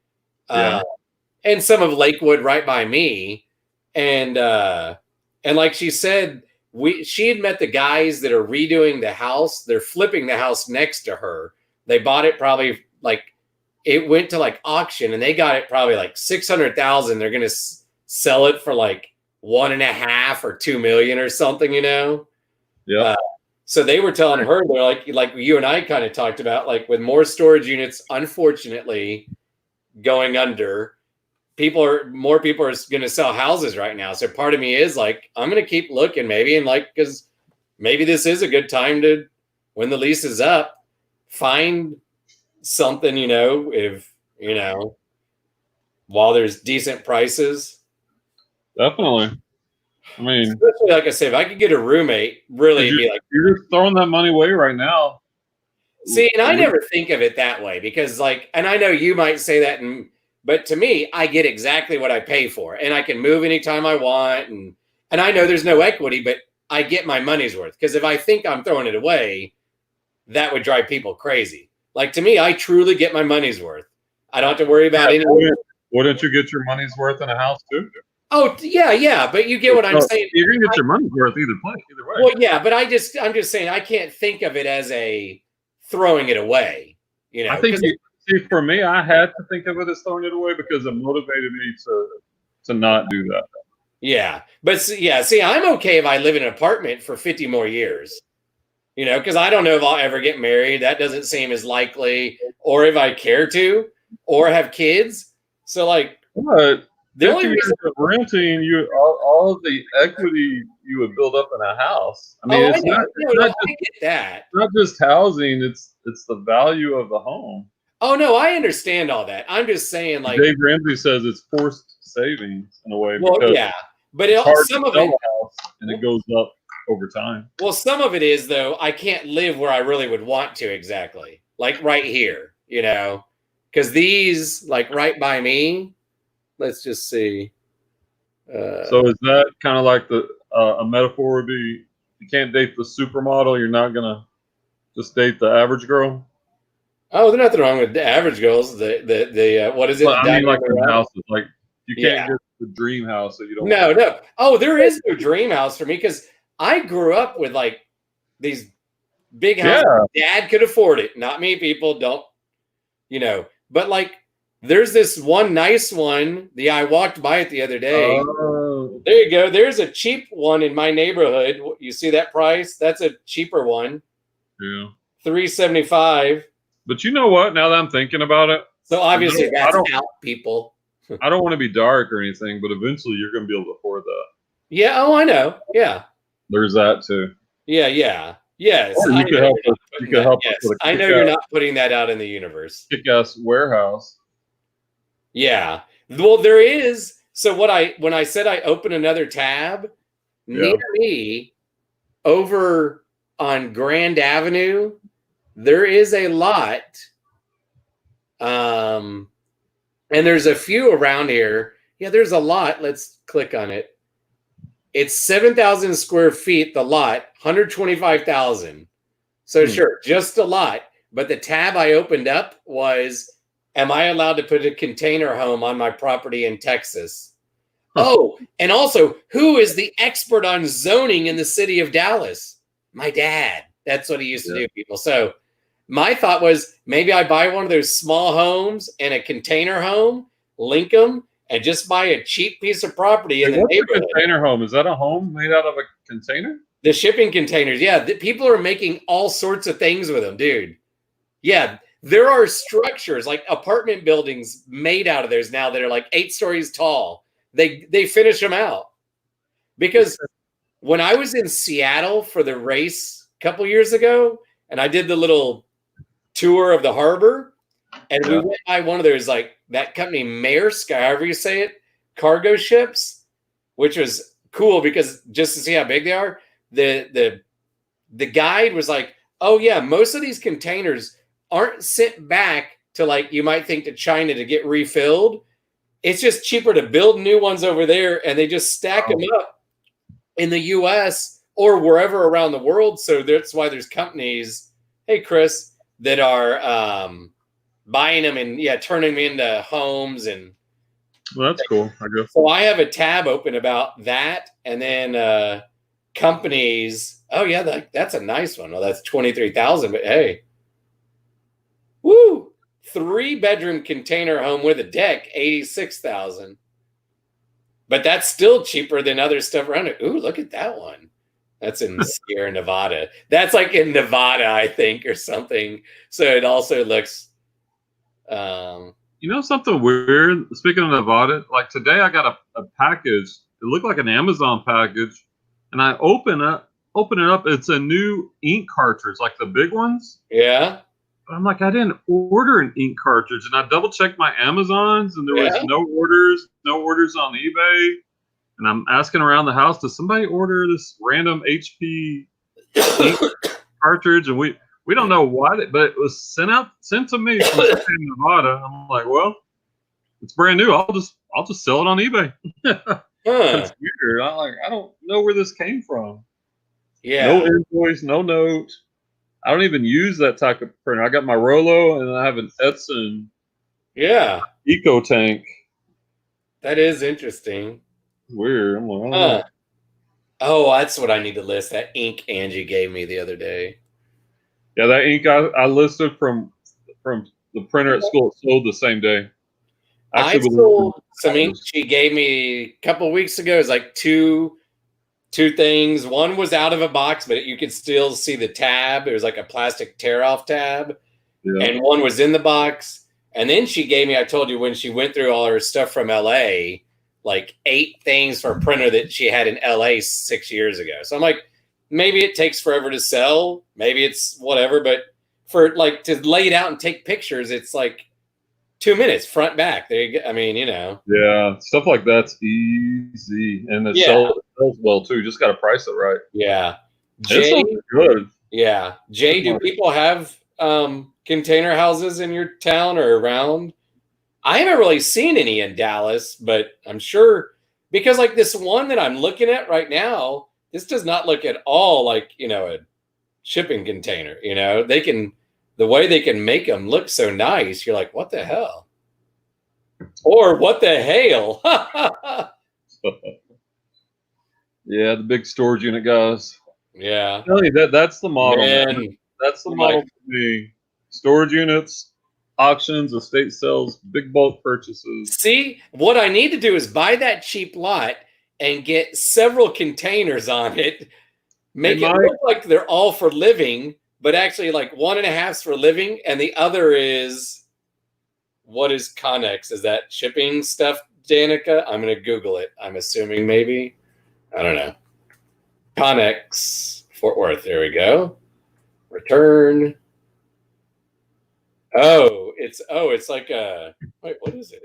And some of Lakewood right by me. And like she said, she had met the guys that are redoing the house. They're flipping the house next to her. They bought it probably like, it went to like auction and they got it probably like 600,000. They're going to sell it for like 1.5 or 2 million or something, Yeah. So they were telling her, they're like you and I kind of talked about, like with more storage units, unfortunately going under, more people are going to sell houses right now. So part of me is like, I'm going to keep looking maybe. And like, cause maybe this is a good time to, when the lease is up, find something, if while there's decent prices. Definitely. I mean, especially like I said, if I could get a roommate, really be like, you're just throwing that money away right now. See, and I never think of it that way because like, and I know you might say that, but to me, I get exactly what I pay for, and I can move anytime I want, and I know there's no equity, but I get my money's worth. Because if I think I'm throwing it away, that would drive people crazy. Like to me, I truly get my money's worth. I don't have to worry about anything. Wouldn't you get your money's worth in a house too? Oh yeah, but you get what I'm saying. You're gonna get your money's worth either way. Well, yeah, but I'm just saying I can't think of it as a throwing it away. I think for me, I had to think of it as throwing it away because it motivated me to not do that. Yeah, but see, I'm okay if I live in an apartment for 50 more years. Because I don't know if I'll ever get married. That doesn't seem as likely, or if I care to, or have kids. So like, but the only reason of renting, all of the equity you would build up in a house. I mean, I get that. It's not just housing; it's the value of the home. Oh no, I understand all that. I'm just saying, like Dave Ramsey says, it's forced savings in a way. Well, yeah, but some of it, and it goes up over time. Well, some of it is though. I can't live where I really would want to exactly, like right here, because these, like right by me. Let's just see. So is that kind of like the a metaphor would be you can't date the supermodel, you're not gonna just date the average girl? Oh, there's nothing wrong with the average girls. The what is it? Well, I mean, like in Diamond. houses, like you can't Yeah. get the dream house that you don't want. No. Oh, there is no dream house for me because I grew up with like these big houses. Yeah. Dad could afford it. Not me, people. Don't, But like, there's this one nice one. I walked by it the other day. Oh. There you go. There's a cheap one in my neighborhood. You see that price? That's a cheaper one. Yeah. $375. But you know what? Now that I'm thinking about it, So obviously I that's don't, out, people. I don't want to be dark or anything, but eventually you're going to be able to afford that. Yeah. Oh, I know. Yeah. There's that too. Yeah. Yes. Or you could help us. You could help us with a I know you're not putting that out in the universe. kick-ass warehouse. Yeah. Well, there is. So when I said I open another tab near me over on Grand Avenue, there is a lot. And there's a few around here. Yeah, there's a lot. Let's click on it. It's 7,000 square feet, the lot, 125,000. So sure, just a lot. But the tab I opened up was, am I allowed to put a container home on my property in Texas? Oh, and also, who is the expert on zoning in the city of Dallas? My dad. That's what he used to do, people. So my thought was maybe I buy one of those small homes and a container home, link them, and just buy a cheap piece of property in the neighborhood. A container home? Is that a home made out of a container? The shipping containers. Yeah, people are making all sorts of things with them, dude. Yeah, there are structures like apartment buildings made out of those now that are like 8 stories tall. They finish them out. Because when I was in Seattle for the race a couple years ago, and I did the little tour of the harbor, and we went by one of those, like that company, Maersk, however you say it, cargo ships, which was cool because just to see how big they are, the guide was like, oh yeah, most of these containers aren't sent back to, like, you might think, to China to get refilled. It's just cheaper to build new ones over there, and they just stack them up in the US or wherever around the world. So that's why there's companies, hey Chris, that are buying them and turning them into homes. And well, that's cool, I guess. So I have a tab open about that, and then companies. Oh yeah, that's a nice one. Well, that's 23,000, but hey, woo, 3-bedroom container home with a deck, 86,000. But that's still cheaper than other stuff around it. Ooh, look at that one. That's in Sierra Nevada. That's like in Nevada, I think, or something. So it also looks. You know something weird? Speaking of Nevada, like today I got a package. It looked like an Amazon package, and I open it up. It's a new ink cartridge, like the big ones. Yeah. I'm like, I didn't order an ink cartridge, and I double checked my Amazons, and there was no orders on eBay. And I'm asking around the house, does somebody order this random HP ink cartridge? And we don't know why, but it was sent to me from Nevada. I'm like, well, it's brand new. I'll just sell it on eBay. It's weird. I don't know where this came from. Yeah. No invoice, no note. I don't even use that type of printer. I got my Rollo, and I have an Edson. Yeah. Eco Tank. That is interesting. Weird. I'm like, I don't know. Oh, that's what I need to list. That ink Angie gave me the other day. Yeah, that ink I listed from the printer at school. It sold the same day. I sold some ink she gave me a couple weeks ago. It was like two things. One was out of a box, but you could still see the tab. It was like a plastic tear-off tab. Yeah. And one was in the box. And then she gave me, I told you, when she went through all her stuff from LA, like 8 things for a printer that she had in LA 6 years ago. So I'm like, maybe it takes forever to sell. Maybe it's whatever. But for like to lay it out and take pictures, it's like 2 minutes, front, back. There you go. I mean, Yeah, stuff like that's easy. And it sells well, too. Just got to price it right. Yeah. Jay, good. Yeah. Jay, do people have container houses in your town or around? I haven't really seen any in Dallas, but I'm sure Because like this one that I'm looking at right now, this does not look at all like, a shipping container. The way they can make them look so nice. You're like, what the hell? Or what the hail? Yeah, the big storage unit guys. Yeah. Tell you that's the model, man. That's the model like, for me. Storage units, auctions, estate sales, big bulk purchases. see, what I need to do is buy that cheap lot and get several containers on it, make it look like they're all for living, but actually like 1.5's for living, and the other is, what is Connex? Is that shipping stuff, Danica? I'm going to Google it. I'm assuming maybe. I don't know. Connex, Fort Worth. There we go. Return. It's like a, wait, what is it?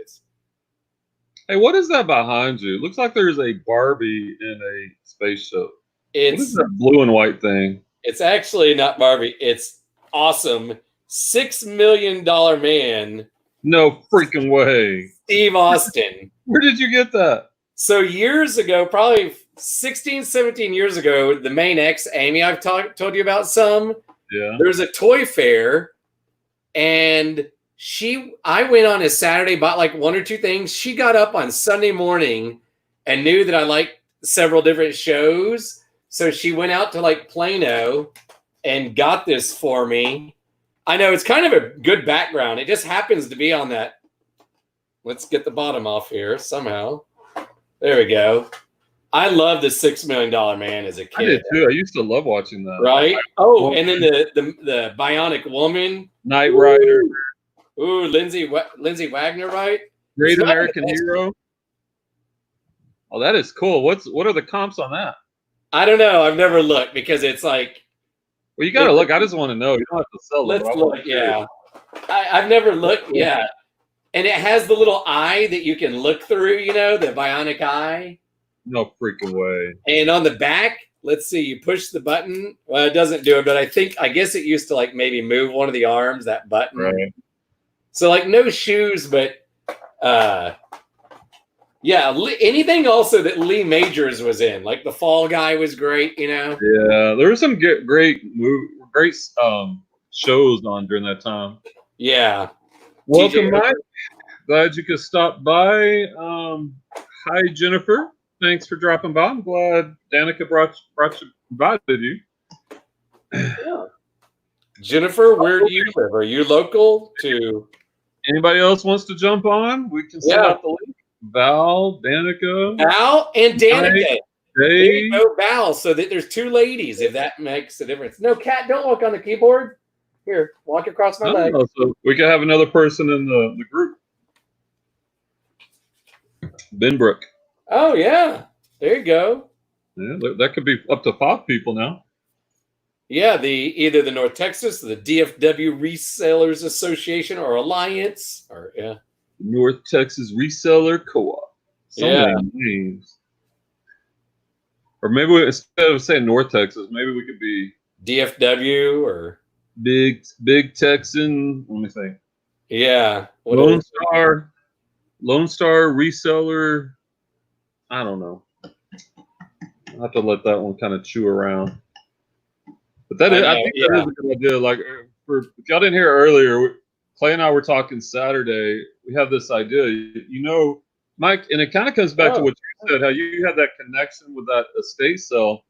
Hey, what is that behind you? It looks like there's a Barbie in a spaceship. What is that blue and white thing? It's actually not Barbie. It's awesome. $6 million man. No freaking way. Steve Austin. Where did you get that? So years ago, probably 16, 17 years ago, the main ex, Amy, I've told you about some. Yeah. There's a toy fair, and I went on a Saturday, bought like 1 or 2 things. She got up on Sunday morning and knew that I liked several different shows. So she went out to like Plano and got this for me. I know it's kind of a good background. It just happens to be on that. Let's get the bottom off here somehow. There we go. I love the $6 million man as a kid. I did too. I used to love watching that. Right? Oh, and then the Bionic Woman. Knight Rider. Ooh, Lindsay Wagner, right? Great American Hero. Oh, that is cool. What are the comps on that? I don't know. I've never looked because it's like. Well, you gotta look. I just want to know. You don't have to sell it. Let's look. Yeah, I've never looked. Yeah, and it has the little eye that you can look through. The bionic eye. No freaking way. And on the back, let's see. You push the button. Well, it doesn't do it, but I guess it used to like maybe move one of the arms. That button. Right. So like no shoes, but yeah, anything also that Lee Majors was in, like the Fall Guy was great, Yeah, there were some great shows on during that time. Yeah. Welcome, Mike. Glad you could stop by. Hi, Jennifer. Thanks for dropping by. I'm glad Danica invited you. Yeah. Jennifer, where do you live? Are you local to? Anybody else wants to jump on? We can send out the link. Val, Danica. Val and Danica. Hey. There you go, Val, so that there's 2 ladies, if that makes a difference. No, Kat, don't walk on the keyboard. Here, walk across my leg. So we could have another person in the group. Benbrook. Oh, yeah. There you go. Yeah, that could be up to 5 people now. Yeah, either the North Texas, the DFW Resellers Association or Alliance, or yeah. North Texas Reseller Co-op. Many names. Or maybe instead of saying North Texas, maybe we could be DFW or Big Texan. Let me think. Yeah. Lone Star Reseller. I don't know. I'll have to let that one kind of chew around. But I think that is a good idea. Like, if y'all didn't hear earlier, Clay and I were talking Saturday. We have this idea, Mike, and it kind of comes back to what you said, how you had that connection with that estate sale,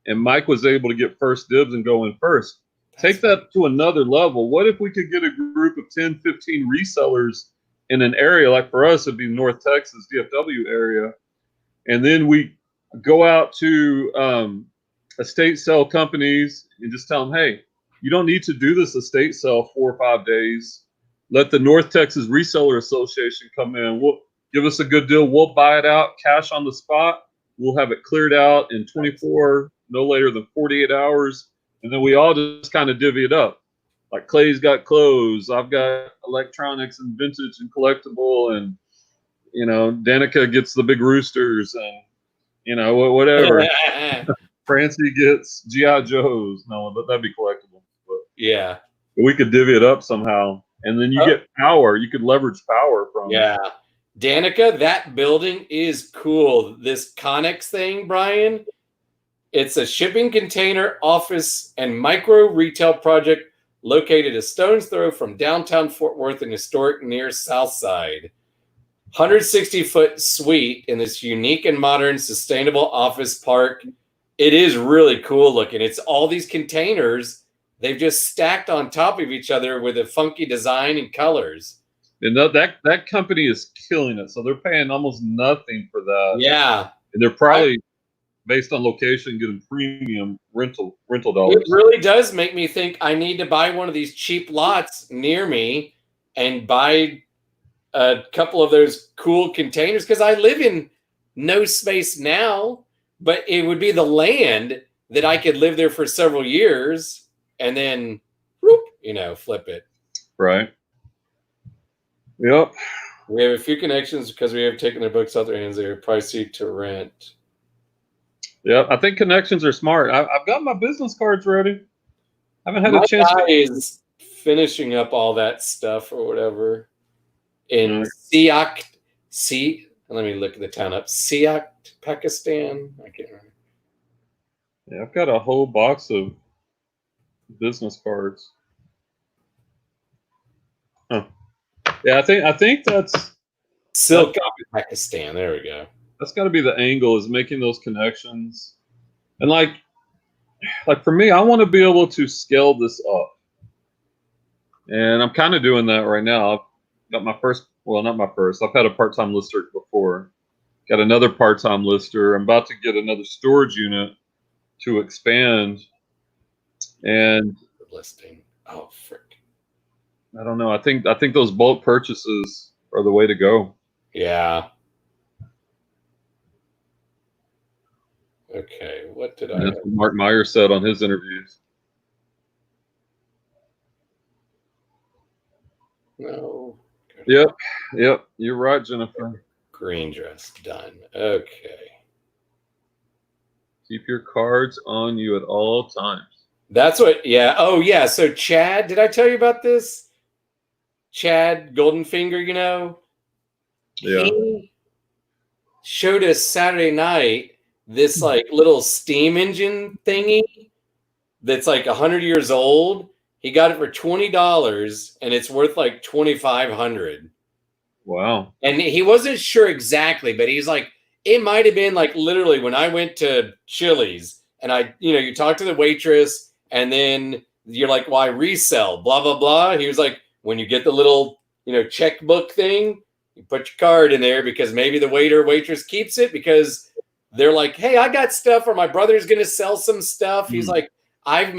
and Mike was able to get first dibs and go in first. Take that to another level. What if we could get a group of 10, 15 resellers in an area, like for us, it'd be North Texas, DFW area, and then we go out to estate sale companies and just tell them, hey, you don't need to do this estate sale 4 or 5 days. Let the North Texas Reseller Association come in. We'll give us a good deal. We'll buy it out, cash on the spot. We'll have it cleared out in 24, no later than 48 hours. And then we all just kind of divvy it up. Like Clay's got clothes. I've got electronics and vintage and collectible. And, Danica gets the big roosters and, whatever. Francie gets G.I. Joes. No, that'd be collectible. But yeah. We could divvy it up somehow. And then you get power. You could leverage power from. Yeah. Danica, that building is cool. This Connex thing, Brian, it's a shipping container, office, and micro retail project located a stone's throw from downtown Fort Worth in historic near South Side. 160-foot suite in this unique and modern sustainable office park. It is really cool looking. It's all these containers. They've just stacked on top of each other with a funky design and colors. And that company is killing it. So they're paying almost nothing for that. Yeah. And they're probably, based on location, getting premium rental dollars. It really does make me think I need to buy one of these cheap lots near me and buy a couple of those cool containers, because I live in no space now, but it would be the land that I could live there for several years and then, whoop, flip it. Right. Yep. We have a few connections because we have taken their books out their hands. They are pricey to rent. Yeah, I think connections are smart. I've got my business cards ready. I haven't had My a chance. guy is finishing up all that stuff or whatever in Siak. Let me look the town up. Siak, Pakistan. I can't remember. Yeah, I've got a whole box of business cards. Huh. Yeah, I think that's Silk, Pakistan. There we go. That's got to be the angle, is making those connections. And like for me, I want to be able to scale this up. And I'm kind of doing that right now. I've got my first, well, not my first. I've had a part-time lister before. Got another part-time lister. I'm about to get another storage unit to expand. And listing. Oh, frick. I don't know. I think those bulk purchases are the way to go. Yeah. Okay, what did That's what Mark Meyer said on his interviews. No. Yep. You're right, Jennifer. Green dress done. Okay. Keep your cards on you at all times. That's what. Yeah. Oh, yeah. So Chad, did I tell you about this? Chad Goldenfinger, Yeah. He showed us Saturday night this like little steam engine thingy that's like 100 years old. He got it for $20 and it's worth like $2,500. Wow. And he wasn't sure exactly, but he's like, it might have been like literally when I went to Chili's and you talk to the waitress and then you're like, why resell, blah, blah, blah. He was like, when you get the little, checkbook thing, you put your card in there because maybe the waiter or waitress keeps it because they're like, hey, I got stuff or my brother's going to sell some stuff. He's like, I've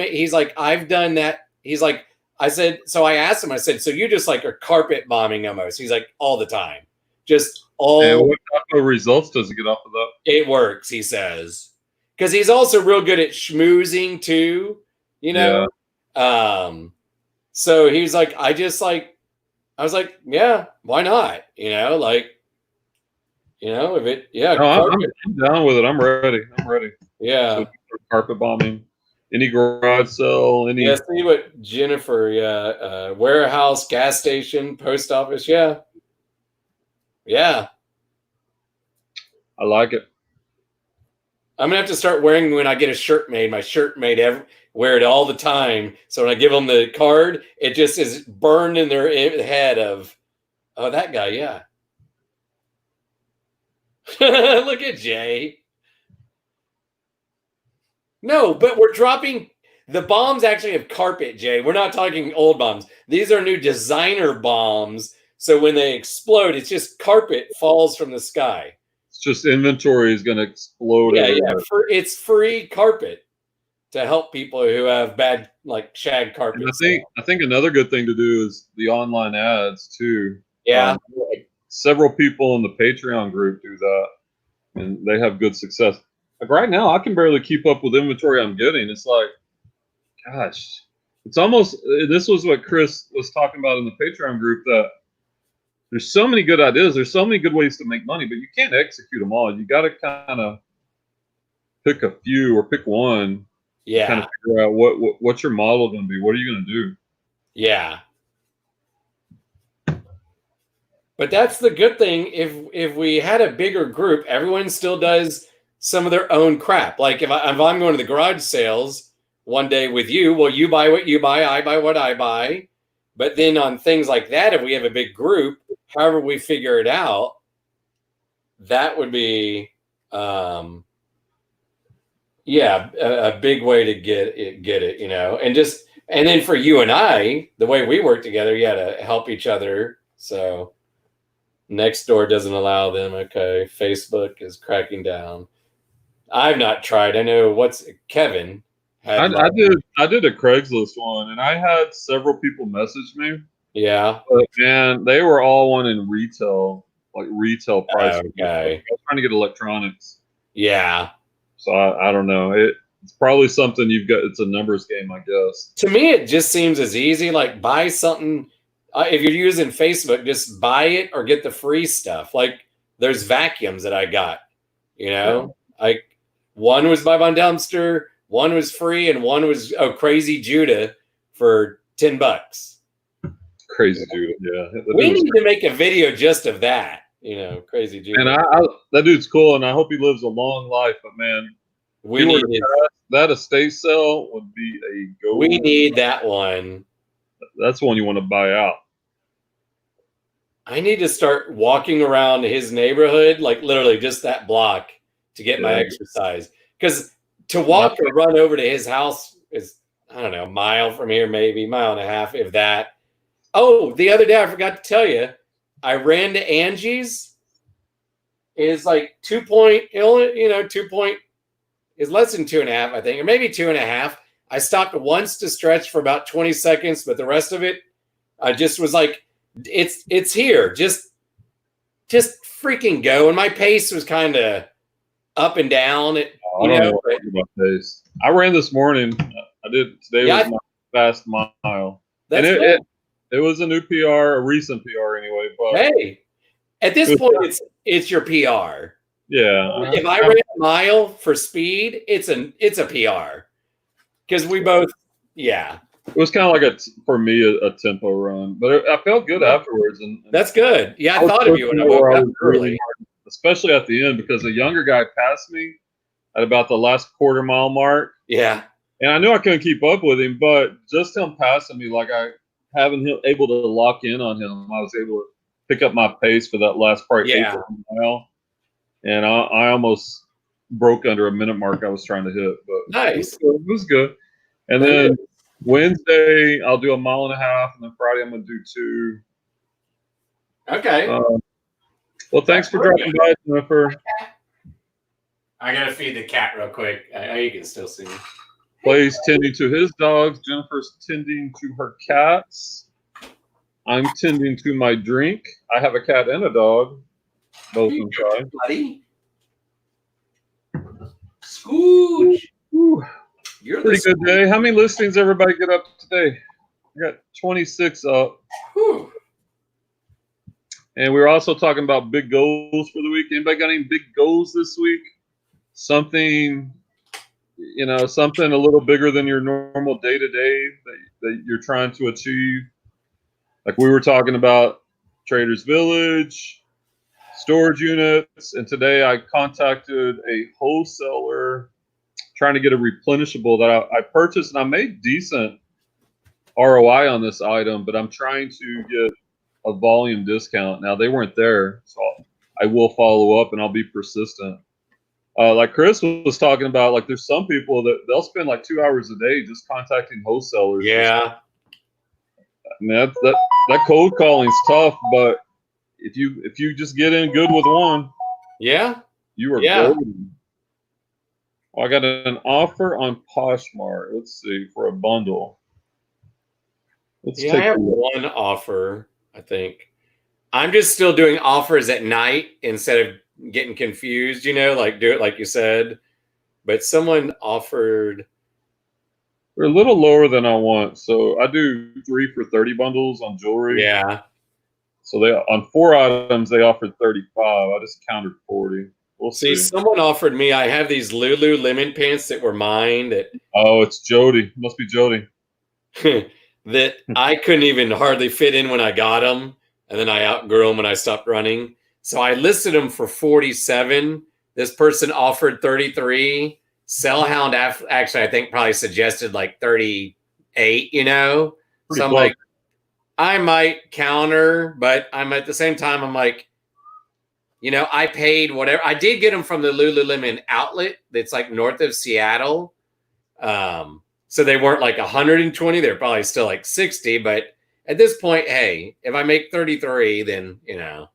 done that. He's like, I said, so I asked him, I said, so you just like are carpet bombing almost. He's like, all the time. Just all. And what type of results does it get off of that? It works, he says. Because he's also real good at schmoozing too, Yeah. So he's like, I was like, yeah, why not? If it, yeah. No, I'm down with it. I'm ready. Yeah. So carpet bombing, any garage sale, any. Yeah, see what Jennifer, warehouse, gas station, post office. Yeah. Yeah. I like it. I'm going to have to start wearing when I get a shirt made. My shirt made, wear it all the time. So when I give them the card, it just is burned in their head of, oh, that guy, yeah. Look at Jay. No, but we're dropping, the bombs actually have carpet, Jay. We're not talking old bombs. These are new designer bombs. So when they explode, it's just carpet falls from the sky. It's just inventory is going to explode. Yeah. It's free carpet to help people who have bad, like shag carpet. And I think another good thing to do is the online ads too. Yeah. Several people in the Patreon group do that, and they have good success. Like right now, I can barely keep up with inventory I'm getting. It's like, gosh, it's almost. This was what Chris was talking about in the Patreon group, that there's so many good ideas. There's so many good ways to make money, but you can't execute them all. You got to kind of pick a few or pick one. Yeah. Kind of figure out what's your model going to be. What are you going to do? Yeah. But that's the good thing. If we had a bigger group, everyone still does some of their own crap. Like if I'm going to the garage sales one day with you, well, you buy what you buy, I buy what I buy. But then on things like that, if we have a big group, however we figure it out, that would be, a big way to get it, and then for you and I, the way we work together, to help each other. So Nextdoor doesn't allow them. Okay, Facebook is cracking down. I've not tried. I know Kevin had. I did a Craigslist one, and I had several people message me. Yeah, but man, they were all wanting retail prices. Okay. I was trying to get electronics. Yeah. So I don't know. It's probably something you've got. It's a numbers game, I guess. To me, it just seems as easy. Like buy something. If you're using Facebook, just buy it or get the free stuff. Like there's vacuums that I got. Like one was buy one dumpster, one was free, and one was Crazy Judah for $10. Crazy Judah, yeah. We need to make a video just of that. Crazy Judah. And that dude's cool, and I hope he lives a long life. But man, that estate sale would be a go. We need that one. That's one you want to buy out. I need to start walking around his neighborhood, like literally just that block, to get my exercise. Because to walk or run over to his house is, I don't know, a mile from here, maybe mile and a half, if that. Oh, the other day I forgot to tell you, I ran to Angie's. Is like 2 point, is less than 2.5, I think, or maybe 2.5. I stopped once to stretch for about 20 seconds, but the rest of it, I just was like, it's here. Just freaking go. And my pace was kind of up and down. I don't know about pace. I ran this morning. I did. Today was my fast mile. And it was a new PR, a recent PR anyway. But hey, at this point, it's your PR. Yeah. If I ran a mile for speed, it's a PR. Because we both, It was kind of like for me a tempo run, but I felt good afterwards. And that's good. Yeah, I thought of you when I woke up early, especially at the end, because a younger guy passed me at about the last quarter mile mark. Yeah, and I knew I couldn't keep up with him, but just him passing me, like having him able to lock in on him, I was able to pick up my pace for that last part. Mile, and I almost broke under a minute mark I was trying to hit, but nice. It was good. And then Wednesday I'll do 1.5 miles, and then Friday I'm going to do 2. Okay. Well, thanks for dropping by, Jennifer. I gotta feed the cat real quick. You can still see me. Clay's tending to his dogs. Jennifer's tending to her cats. I'm tending to my drink. I have a cat and a dog, both inside. Buddy. Scooch. You're pretty good day. How many listings everybody get up today? I got 26 up. Whew. And we were also talking about big goals for the week. Anybody got any big goals this week? Something, something a little bigger than your normal day-to-day that you're trying to achieve. Like we were talking about Traders Village, storage units, and today I contacted a wholesaler trying to get a replenishable that I purchased, and I made decent ROI on this item, but I'm trying to get a volume discount. Now, they weren't there, so I will follow up and I'll be persistent. Like Chris was talking about, like there's some people that they'll spend like 2 hours a day just contacting wholesalers. Yeah. I mean, that cold calling's tough, but if you just get in good with one, you are golden. Well, I got an offer on Poshmark. Let's see, for a bundle. I have one offer, I think. I'm just still doing offers at night instead of getting confused, like do it like you said. But someone offered. They're a little lower than I want. So I do 3 for 30 bundles on jewelry. Yeah. So on 4 items, they offered 35. I just counted 40. We'll see. Someone offered me, I have these Lululemon pants that were mine. Oh, it's Jody. Must be Jody. That I couldn't even hardly fit in when I got them. and then I outgrew them when I stopped running. So I listed them for 47. This person offered 33. Sellhound actually, I think, probably suggested like 38, you know? Pretty So I'm close. like, I might counter, but I'm at the same time, I'm like, you know, I paid whatever. I did get them from the Lululemon outlet that's like north of Seattle. So they weren't like 120. They're probably still like 60. But at this point, hey, if I make 33, then, you know,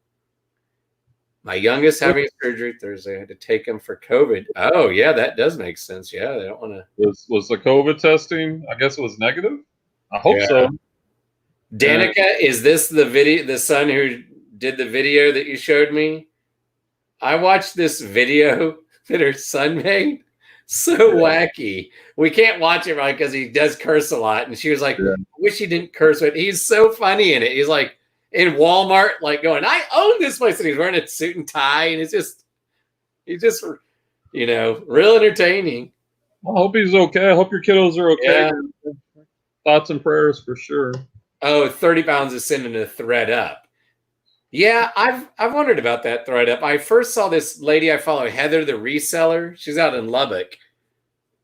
my youngest having surgery Thursday. I had to take him for COVID. Oh, yeah, that does make sense. Yeah, they don't want to. Was the COVID testing? I guess it was negative. I hope Yeah. so. Danica, is this the son who did the video that you showed me? I watched this video that her son made. So wacky. We can't watch it right because he does curse a lot. And she was like, Yeah. I wish he didn't curse, but he's so funny in it. He's like in Walmart, like going, I own this place. And he's wearing a suit and tie. And he's just, you know, real entertaining. I hope he's okay. I hope your kiddos are okay. Yeah. Thoughts and prayers for sure. Oh, 30 pounds is sending a thread up. Yeah, I've wondered about that thread up. I first saw this lady I follow, Heather the Reseller. She's out in Lubbock.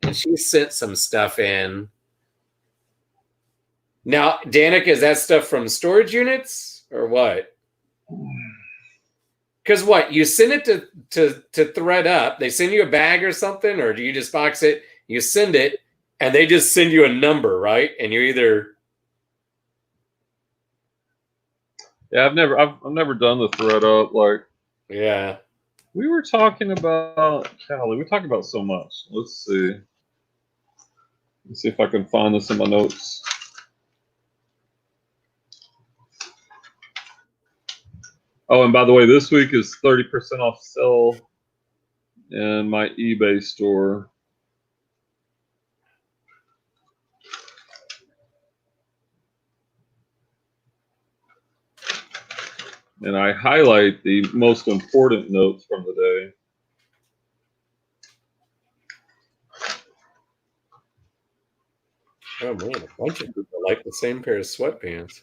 And she sent some stuff in. Now, Danica, is that stuff from storage units or what? Because what, you send it to thread up, they send you a bag or something, or do you just box it, you send it, and they just send you a number, right? And you're either... Yeah, I've never done the thread up. Like, yeah, we were talking about Callie. We talked about so much. Let's see. Let's see if I can find this in my notes. Oh, and by the way, this week is 30% off sale in my eBay store. And I highlight the most important notes from the day. oh man, a bunch of people like the same pair of sweatpants.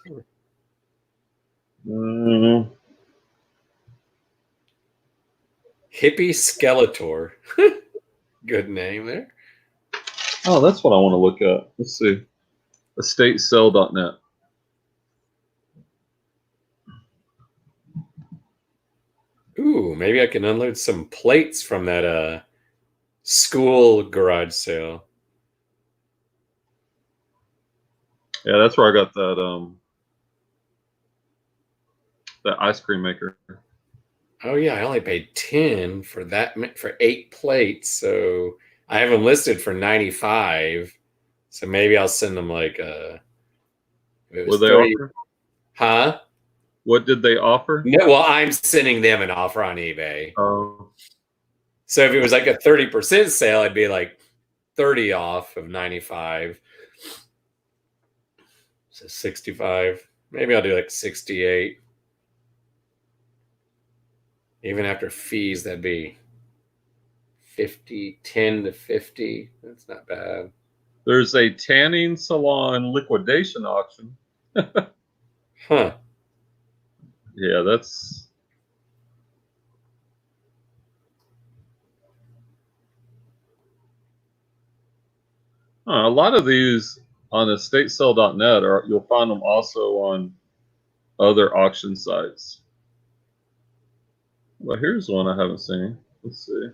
Hippie Skeletor. Good name there. Oh, that's what I want to look at. Let's see. estatesell.net. Ooh, maybe I can unload some plates from that school garage sale. Yeah, that's where I got that ice cream maker. Oh yeah, I only paid 10 for that for 8 plates, so I have them listed for 95. So maybe I'll send them like if it was What they 30. offer? Huh? What did they offer? No, well, I'm sending them an offer on eBay. Oh. So if it was like a 30% sale, I'd be like 30 off of 95. So 65. Maybe I'll do like 68. Even after fees, that'd be 50, 10 to 50. That's not bad. There's a tanning salon liquidation auction. Huh. Yeah, that's... a lot of these on estatesell.net you'll find them also on other auction sites. Well, here's one I haven't seen. Let's see.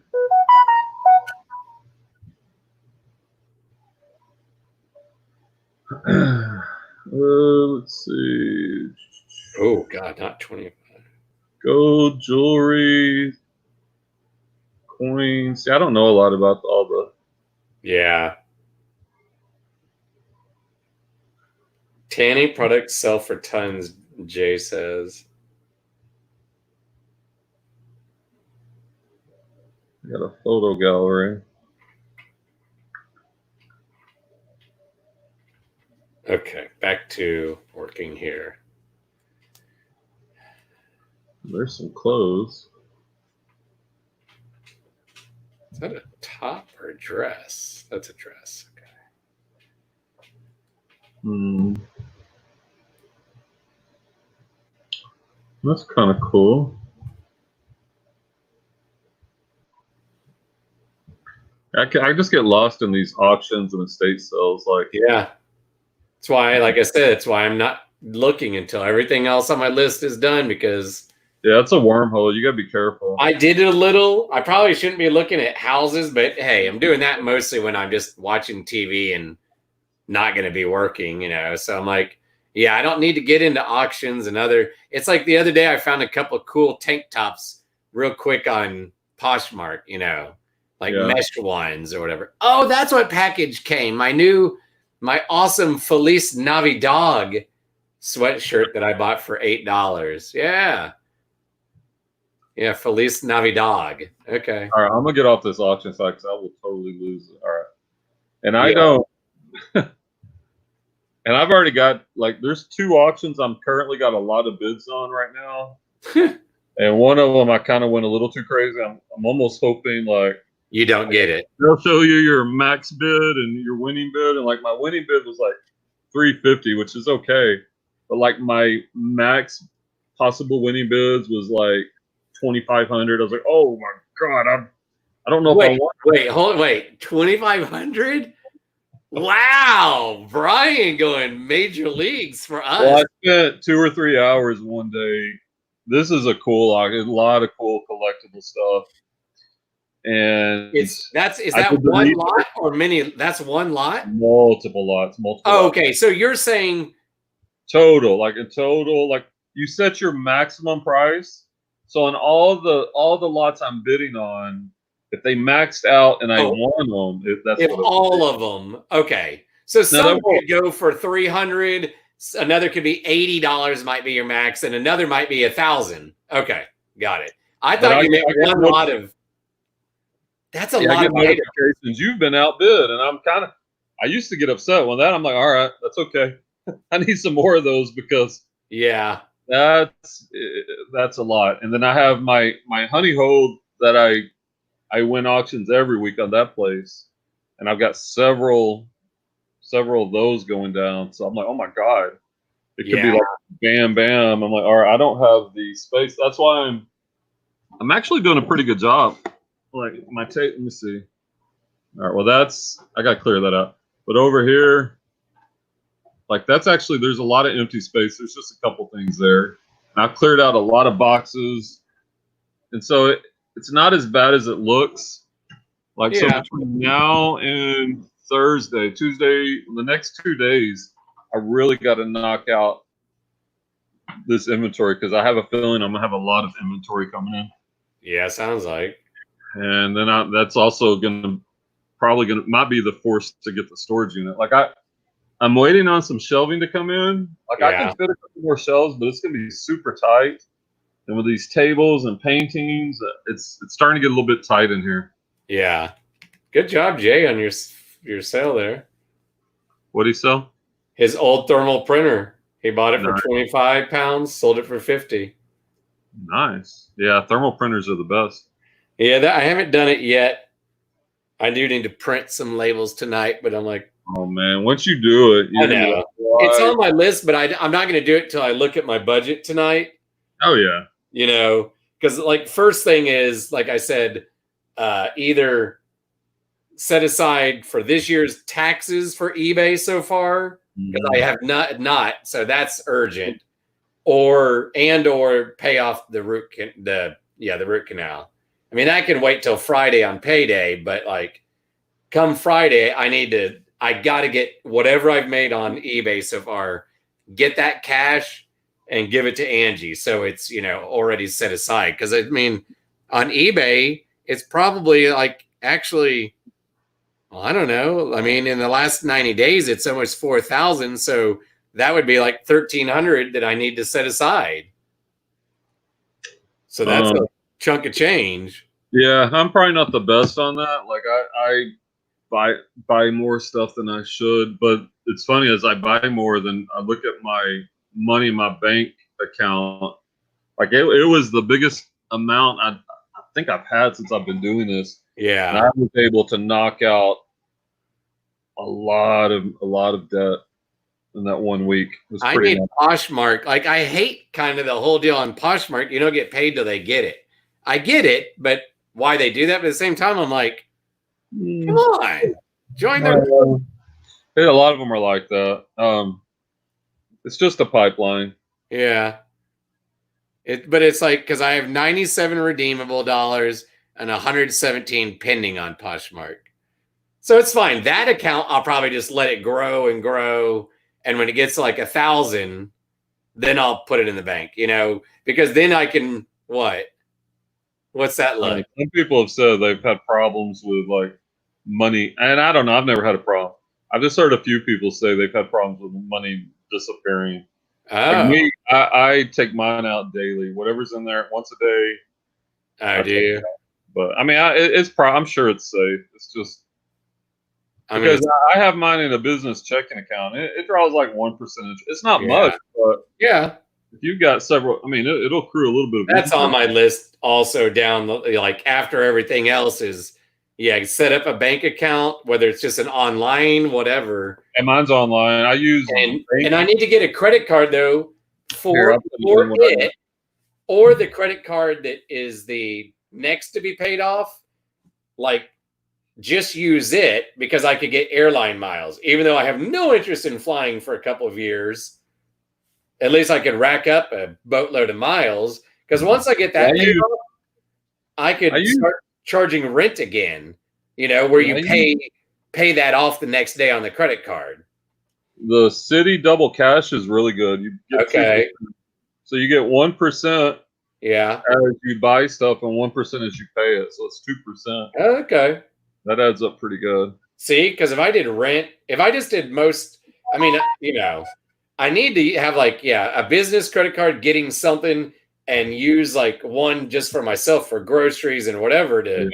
Let's see. Oh God, not 25. Gold jewelry, coins. See, I don't know a lot about all the... Yeah. Tanning products sell for tons, Jay says. I got a photo gallery. Okay, back to working here. There's some clothes. Is that a top or a dress? That's a dress. Okay. That's kind of cool. I just get lost in these auctions and estate sales. Like, Yeah. That's why, like I said, it's why I'm not looking until everything else on my list is done, because yeah, it's a wormhole. You gotta be careful. I did it a little. I probably shouldn't be looking at houses, but hey, I'm doing that mostly when I'm just watching TV and not going to be working, So I'm like, yeah, I don't need to get into auctions and other. It's like the other day I found a couple of cool tank tops real quick on Poshmark, like Yeah. mesh ones or whatever. Oh, that's what package came. My awesome Feliz Navidad sweatshirt that I bought for $8. Yeah. Yeah, Feliz Navidad. Okay. All right, I'm gonna get off this auction site because I will totally lose it. All right, and I Yeah. don't. And I've already got there's 2 auctions I'm currently got a lot of bids on right now, and one of them I kind of went a little too crazy. I'm almost hoping You don't get it. they'll show you your max bid and your winning bid, and my winning bid was like 350, which is okay, but my max possible winning bids was like 2,500. I was like, oh my god, I don't know if I want. Wait, 2,500? Wow, Brian going major leagues for us. Well, I spent 2 or 3 hours one day. This is a lot of cool collectible stuff. And Is that one lot or many? That's one lot? Multiple lots, multiple Oh, lots. okay. So you're saying total, you set your maximum price. So on all the lots I'm bidding on, if they maxed out and I won them, that's if all of them. Okay. So some could go for 300, another could be $80 might be your max, and another might be 1,000. Okay, got it. I thought you meant one lot of. That's a lot of notifications. You've been outbid, and I used to get upset when that. I'm like, all right, that's okay. I need some more of those because that's a lot. And then I have my honey hold that I win auctions every week on that place, and I've got several of those going down. So I'm like, oh my god, it could be like bam bam. I'm like, all right, I don't have the space. That's why I'm actually doing a pretty good job. Like my tape. Let me see. All right, well I got to clear that out. But over here, that's actually, there's a lot of empty space. There's just a couple things there. And I've cleared out a lot of boxes, and so it's not as bad as it looks. So between now and Tuesday, the next 2 days, I really got to knock out this inventory because I have a feeling I'm gonna have a lot of inventory coming in. Yeah, sounds like. And then that's also might be the force to get the storage unit. I'm waiting on some shelving to come in. I can fit a couple more shelves, but it's gonna be super tight. And with these tables and paintings, it's starting to get a little bit tight in here. Yeah. Good job, Jay, on your sale there. What did he sell? His old thermal printer. He bought it for 25 pounds, sold it for 50. Nice. Yeah, thermal printers are the best. Yeah, I haven't done it yet. I do need to print some labels tonight, but I'm like, oh man, once you do it, I know. It's on my list, but I'm not going to do it till I look at my budget tonight. Oh yeah. Because first thing is, like I said, either set aside for this year's taxes for eBay so far, because I have not, so that's urgent, or pay off the root canal. I mean, that can wait till Friday on payday, but come Friday, I got to get whatever I've made on eBay so far, get that cash and give it to Angie. So it's, already set aside. Cause I mean, on eBay, it's probably actually, well, I don't know. I mean, in the last 90 days, it's almost 4,000. So that would be 1,300 that I need to set aside. So that's a chunk of change. Yeah, I'm probably not the best on that. I buy more stuff than I should, but it's funny, as I buy more, than I look at my money in my bank account. It was the biggest amount I think I've had since I've been doing this. Yeah, and I was able to knock out a lot of debt. in that 1 week. It was I pretty need nice. Poshmark. Like, I hate kind of the whole deal on Poshmark. You don't get paid till they get it. I get it, but why they do that? But at the same time, I'm like, come on, join their. A lot of them are like that. It's just a pipeline. Yeah. But it's like, because I have 97 redeemable dollars and 117 pending on Poshmark. So it's fine. That account, I'll probably just let it grow and grow. And when it gets to like 1,000, then I'll put it in the bank, because then I can, what? What's that like? Some people have said they've had problems with like money, and I don't know. I've never had a problem. I've just heard a few people say they've had problems with money disappearing. Like Oh, me, I take mine out daily. Whatever's in there once a day. I do. But I mean, I'm sure it's safe. It's just I mean, because I have mine in a business checking account. It draws like 1%. It's not much, but yeah, if you've got several, I mean, it'll accrue a little bit of that's interest. on my list also down, like after everything else is, set up a bank account, whether it's just an online, whatever. And mine's online. I use and I need to get a credit card though Here, for it, or the credit card that is the next to be paid off. Like, just use it because I could get airline miles, even though I have no interest in flying for a couple of years. At least I could rack up a boatload of miles, because once I get that paid off, I could start charging rent again, where you pay that off the next day on the credit card. The City Double Cash is really good. You get 2%. So you get 1%. Yeah. As you buy stuff, and 1% as you pay it. So it's 2%. Okay. That adds up pretty good. See, because if I did rent, if I just did most, I mean, I need to have like, a business credit card, getting something, and use like one just for myself for groceries and whatever to,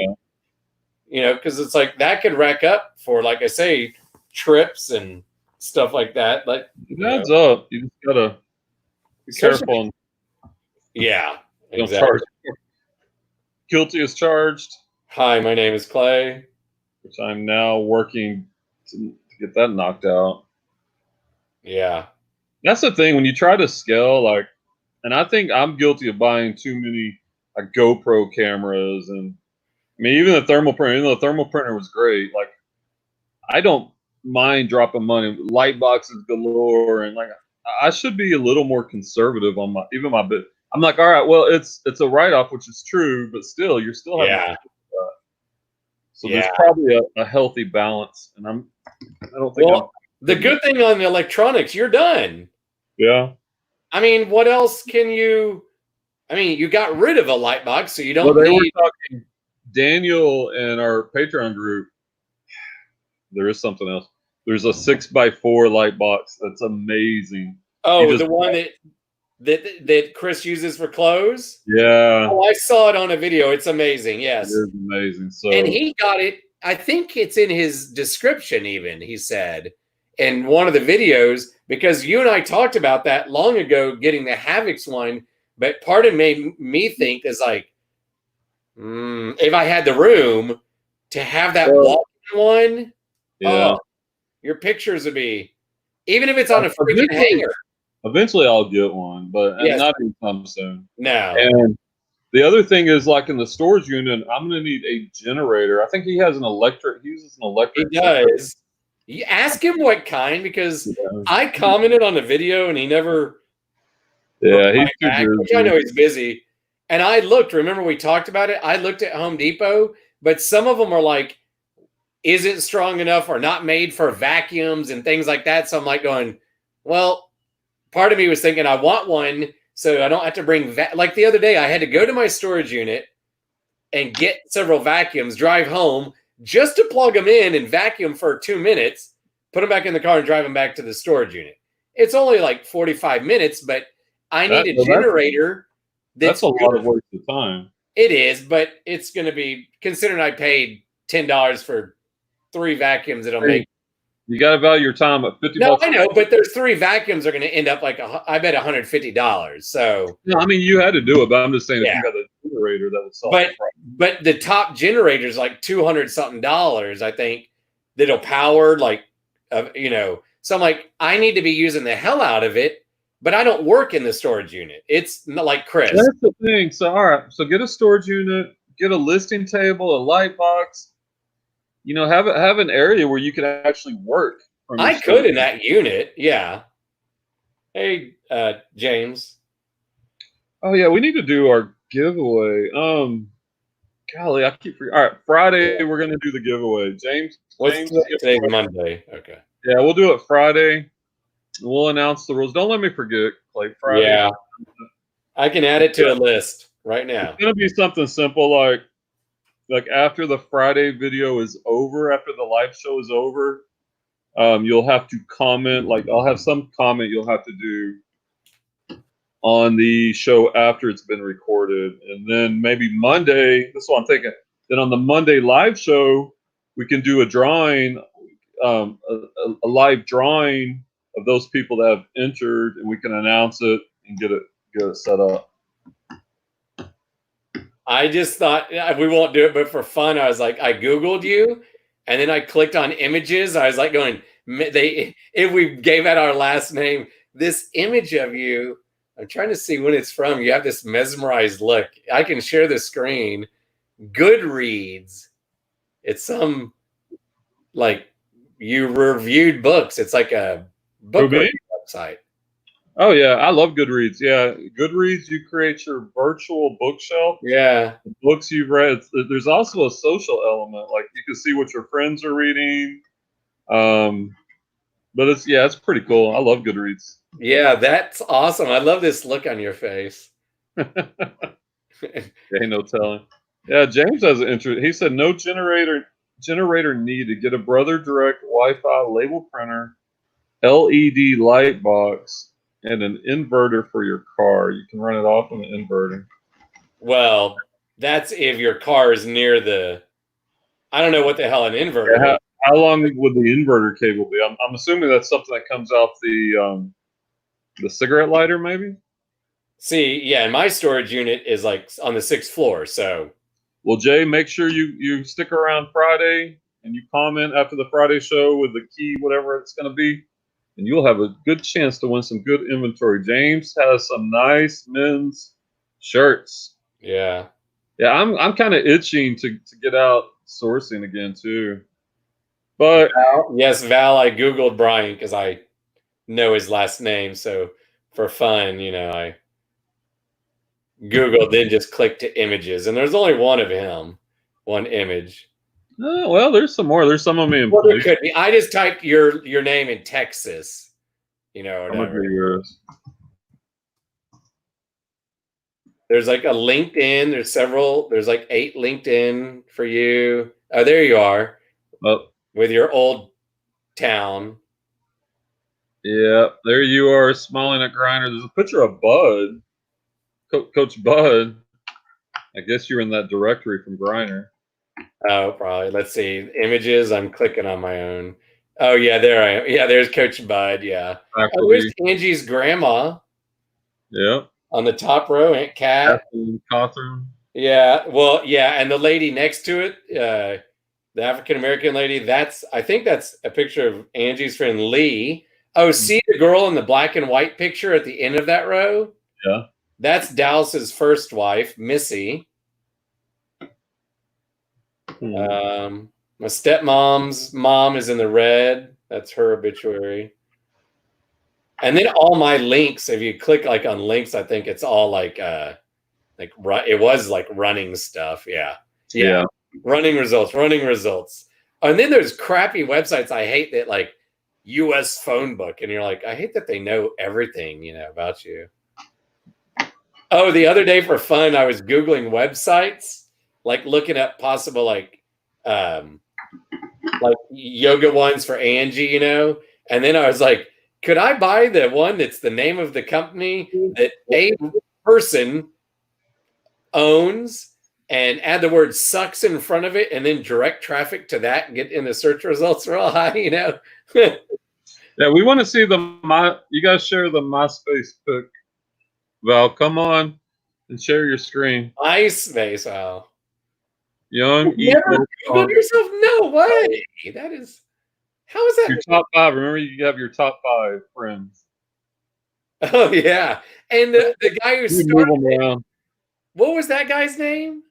because it's like that could rack up for, like I say, trips and stuff like that. Like, it adds up. You just gotta be careful. Yeah, exactly. Guilty as charged. Hi, my name is Clay. Which I'm now working to get that knocked out. Yeah. That's the thing when you try to scale, like, and I think I'm guilty of buying too many like GoPro cameras, and I mean even the thermal printer. Even though the thermal printer was great, like I don't mind dropping money. Light boxes galore, and like I should be a little more conservative on my bit. I'm like, all right, well it's a write off, which is true, but still you're still having. So there's probably a healthy balance, and I don't think. Well, the good thing on the electronics, you're done. Yeah. I mean, what else can you? I mean, you got rid of a light box, so you don't. Well, they were talking. Daniel in our Patreon group. There is something else. There's a 6x4 light box that's amazing. Oh, the one that Chris uses for clothes? Yeah. Oh, I saw it on a video. It's amazing. Yes. It is amazing. So, and he got it. I think it's in his description even, he said, in one of the videos, because you and I talked about that long ago, getting the Havocs one. But part of me think is like, if I had the room to have that walk-in one, your pictures would be, even if it's on a freaking hanger. Eventually, I'll get one, but not anytime soon. No. And the other thing is, like in the storage unit, I'm going to need a generator. I think he has an electric. He uses an electric. He does. You ask him what kind, because I commented on the video and he never. Yeah, he's too busy. Which I know he's busy. And I looked. Remember we talked about it. I looked at Home Depot, but some of them are like, isn't strong enough or not made for vacuums and things like that. So I'm like going, well. Part of me was thinking I want one so I don't have to bring like the other day I had to go to my storage unit and get several vacuums, drive home just to plug them in and vacuum for 2 minutes, put them back in the car and drive them back to the storage unit. It's only like 45 minutes, but I need a generator. That's a lot of waste of time. It is, but it's going to be, considering I paid $10 for 3 vacuums that'll make. You got to value your time at $50. No, I know, but there's 3 vacuums are going to end up like I bet $150. So no, I mean you had to do it, but I'm just saying if you got a generator that would solve. But the top generator is like $200 something, I think, that'll power like, So I'm like, I need to be using the hell out of it, but I don't work in the storage unit. It's not like Chris. That's the thing. So all right, so get a storage unit, get a listing table, a light box. You know, have an area where you can actually work. I could in that unit, yeah. Hey, James. Oh yeah, we need to do our giveaway. Golly, I keep forgetting. All right, Friday we're gonna do the giveaway. James, Today's Monday. Okay. Yeah, we'll do it Friday. We'll announce the rules. Don't let me forget, like Friday. Yeah. I can add it to a list right now. It's gonna be something simple like after the Friday video is over, after the live show is over, you'll have to comment. Like I'll have some comment you'll have to do on the show after it's been recorded, and then maybe Monday. That's what I'm thinking. Then on the Monday live show, we can do a drawing, a live drawing of those people that have entered, and we can announce it and get it set up. I just thought we won't do it, but for fun, I was like, I Googled you, and then I clicked on images. I was like going, if we gave out our last name, this image of you, I'm trying to see when it's from. You have this mesmerized look. I can share the screen. Goodreads. It's some like you reviewed books. It's like a book website. Oh yeah, I love Goodreads. Yeah, Goodreads, you create your virtual bookshelf. Yeah, the books you've read. There's also a social element, like you can see what your friends are reading. But it's pretty cool. I love Goodreads. Yeah, that's awesome. I love this look on your face. Ain't no telling. Yeah, James has an interest. He said no generator needed. Get a Brother Direct Wi-Fi label printer, LED light box, and an inverter for your car. You can run it off on the inverter. Well, that's if your car is near the. I don't know what the hell an inverter. Yeah, how long would the inverter cable be? I'm assuming that's something that comes off the cigarette lighter, maybe. See, yeah, and my storage unit is like on the 6th floor. So, well, Jay, make sure you stick around Friday and you comment after the Friday show with the key, whatever it's going to be, and you'll have a good chance to win some good inventory. James has some nice men's shirts. Yeah. Yeah, I'm kind of itching to get out sourcing again too. But yes, Val, I Googled Brian because I know his last name. So for fun, I Googled, then just clicked to images, and there's only one of him, one image. Well, there's some more. There's some of me. Well, there could be. I just typed your name in Texas. Whatever. Yours. There's like a LinkedIn. There's several. There's like 8 LinkedIn for you. Oh, there you are. Oh. With your old town. Yeah, there you are, smiling at Griner. There's a picture of Bud, Coach Bud. I guess you're in that directory from Griner. Oh, probably. Let's see. Images. I'm clicking on my own. Oh, yeah, there I am. Yeah, there's Coach Bud. Yeah. Oh, there's Angie's grandma. Yeah. On the top row, Aunt Kat. Catherine. Yeah. Well, yeah. And the lady next to it, the African-American lady, I think that's a picture of Angie's friend Lee. Oh, see the girl in the black and white picture at the end of that row? Yeah. That's Dallas's first wife, Missy. My stepmom's mom is in the red. That's her obituary. And then all my links, if you click like on links, I think it's all like it was like running stuff. Yeah. Running results. And then there's crappy websites I hate that like US phone book. And you're like, I hate that they know everything, about you. Oh, the other day for fun, I was Googling websites, like looking up possible like yoga ones for Angie, and then I was like, could I buy the one that's the name of the company that a person owns and add the word sucks in front of it and then direct traffic to that and get in the search results real high, Yeah, we want to see you guys share the MySpace pic. Val, come on and share your screen. MySpace, Val. Young. You never Googled yourself? No way. That is. How is Your that? top 5. Remember, you have your top 5 friends. Oh yeah, and the guy who You move started them it, around. what was that guy's name?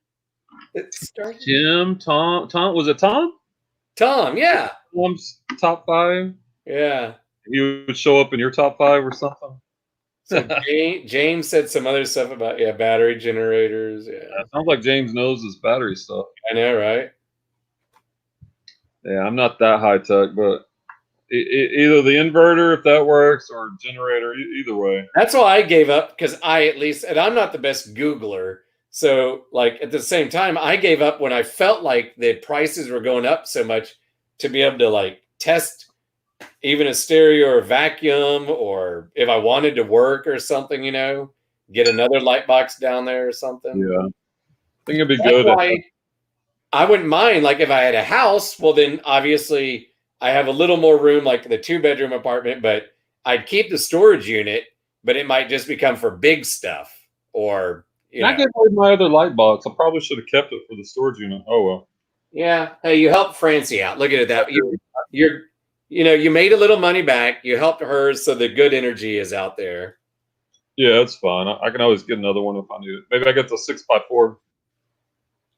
That started Jim, Tom, was it Tom? Tom. Yeah, Tom's top 5. yeah. He would show up in your top 5 or something. So James said some other stuff about battery generators. Yeah, Sounds like James knows his battery stuff. I know, right? Yeah, I'm not that high tech, but either the inverter, if that works, or generator, either way. That's why I gave up, because and I'm not the best Googler. So, like, at the same time, I gave up when I felt like the prices were going up so much to be able to, like, test even a stereo or a vacuum, or if I wanted to work or something, get another light box down there or something. Yeah, I think it'd be That's good. why I wouldn't mind, like, if I had a house, well, then obviously I have a little more room, like the 2-bedroom apartment, but I'd keep the storage unit, but it might just become for big stuff, or, I gave away my other light box. I probably should have kept it for the storage unit. Oh well. yeah. Hey, you helped Francie out. Look at that. You made a little money back. You helped her, so the good energy is out there. Yeah, it's fine. I can always get another one if I need it. Maybe I get the 6x4.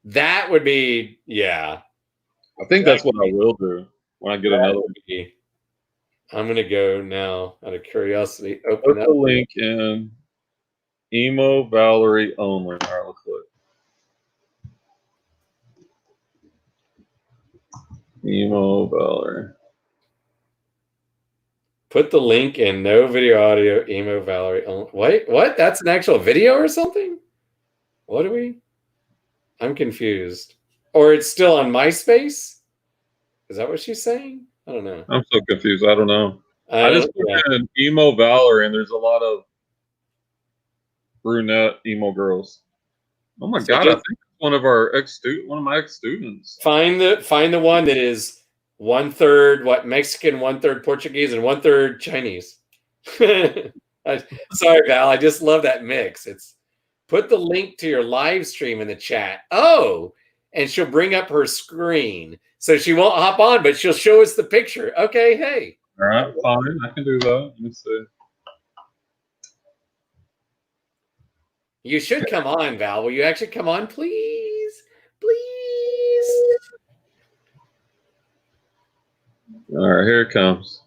That would be, yeah. I think that's what I will do when I get another one. I'm going to go now out of curiosity. Put Open up. the link in. Emo Valerie only. All right, let's look. Emo Valerie. Put the link in. No video, audio. Emo Valerie only. Wait, what? That's an actual video or something? What are we? I'm confused. Or it's still on MySpace? Is that what she's saying? I don't know. I'm so confused. I don't know. I just put in Emo Valerie, and there's a lot of brunette emo girls. Oh my god! I think it's one of my ex students. Find the one that is 1/3 Mexican, 1/3 Portuguese, and 1/3 Chinese. Sorry, Val. I just love that mix. Put the link to your live stream in the chat. Oh, and she'll bring up her screen. So she won't hop on, but she'll show us the picture. Okay, hey. All right, fine. I can do that. Let me see. You should come on, Val. Will you actually come on, please? Please. All right, here it comes.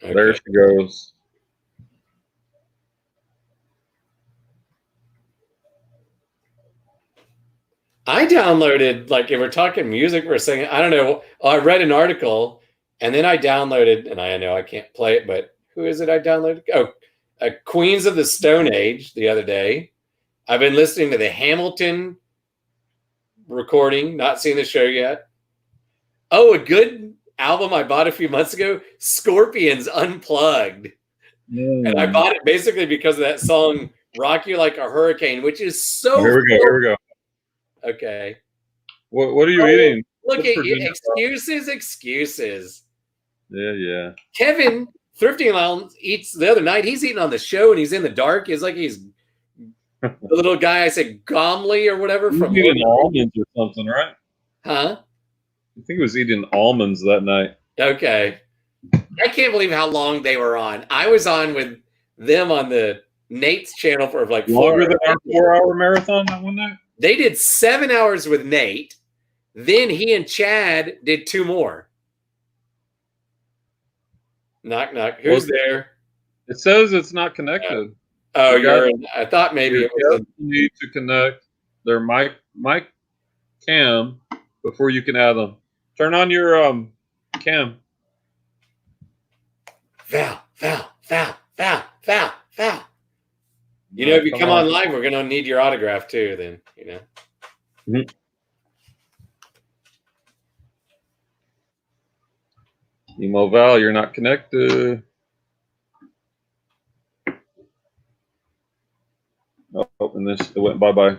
Okay. There she goes. I downloaded, like, if we're talking music for a second, I don't know. I read an article, and then I downloaded, and I know I can't play it, but who is it I downloaded? Oh, Queens of the Stone Age the other day. I've been listening to the Hamilton recording, not seen the show yet. Oh, a good album I bought a few months ago, Scorpions Unplugged. And I bought it basically because of that song, Rock You Like a Hurricane, which is so Here we go. Okay. What are you eating? Look at you. Excuses. Yeah. Kevin Thrifting Lounge eats the other night. He's eating on the show, and he's in the dark. He's like he's the little guy I said Gomley or whatever from eating almonds or something, right? Huh? I think he was eating almonds that night. Okay. I can't believe how long they were on. I was on with them on the Nate's channel for like longer than our 4-hour marathon that one night. They did 7 hours with Nate. Then he and Chad did 2 more. Knock, knock. Who's there? It says it's not connected. I thought maybe it was need to connect their mic cam before you can add them. Turn on your cam. Val. If you come on live, we're gonna need your autograph too. Then Mm-hmm. Emo Val, you're not connected. Oh, and it went bye-bye.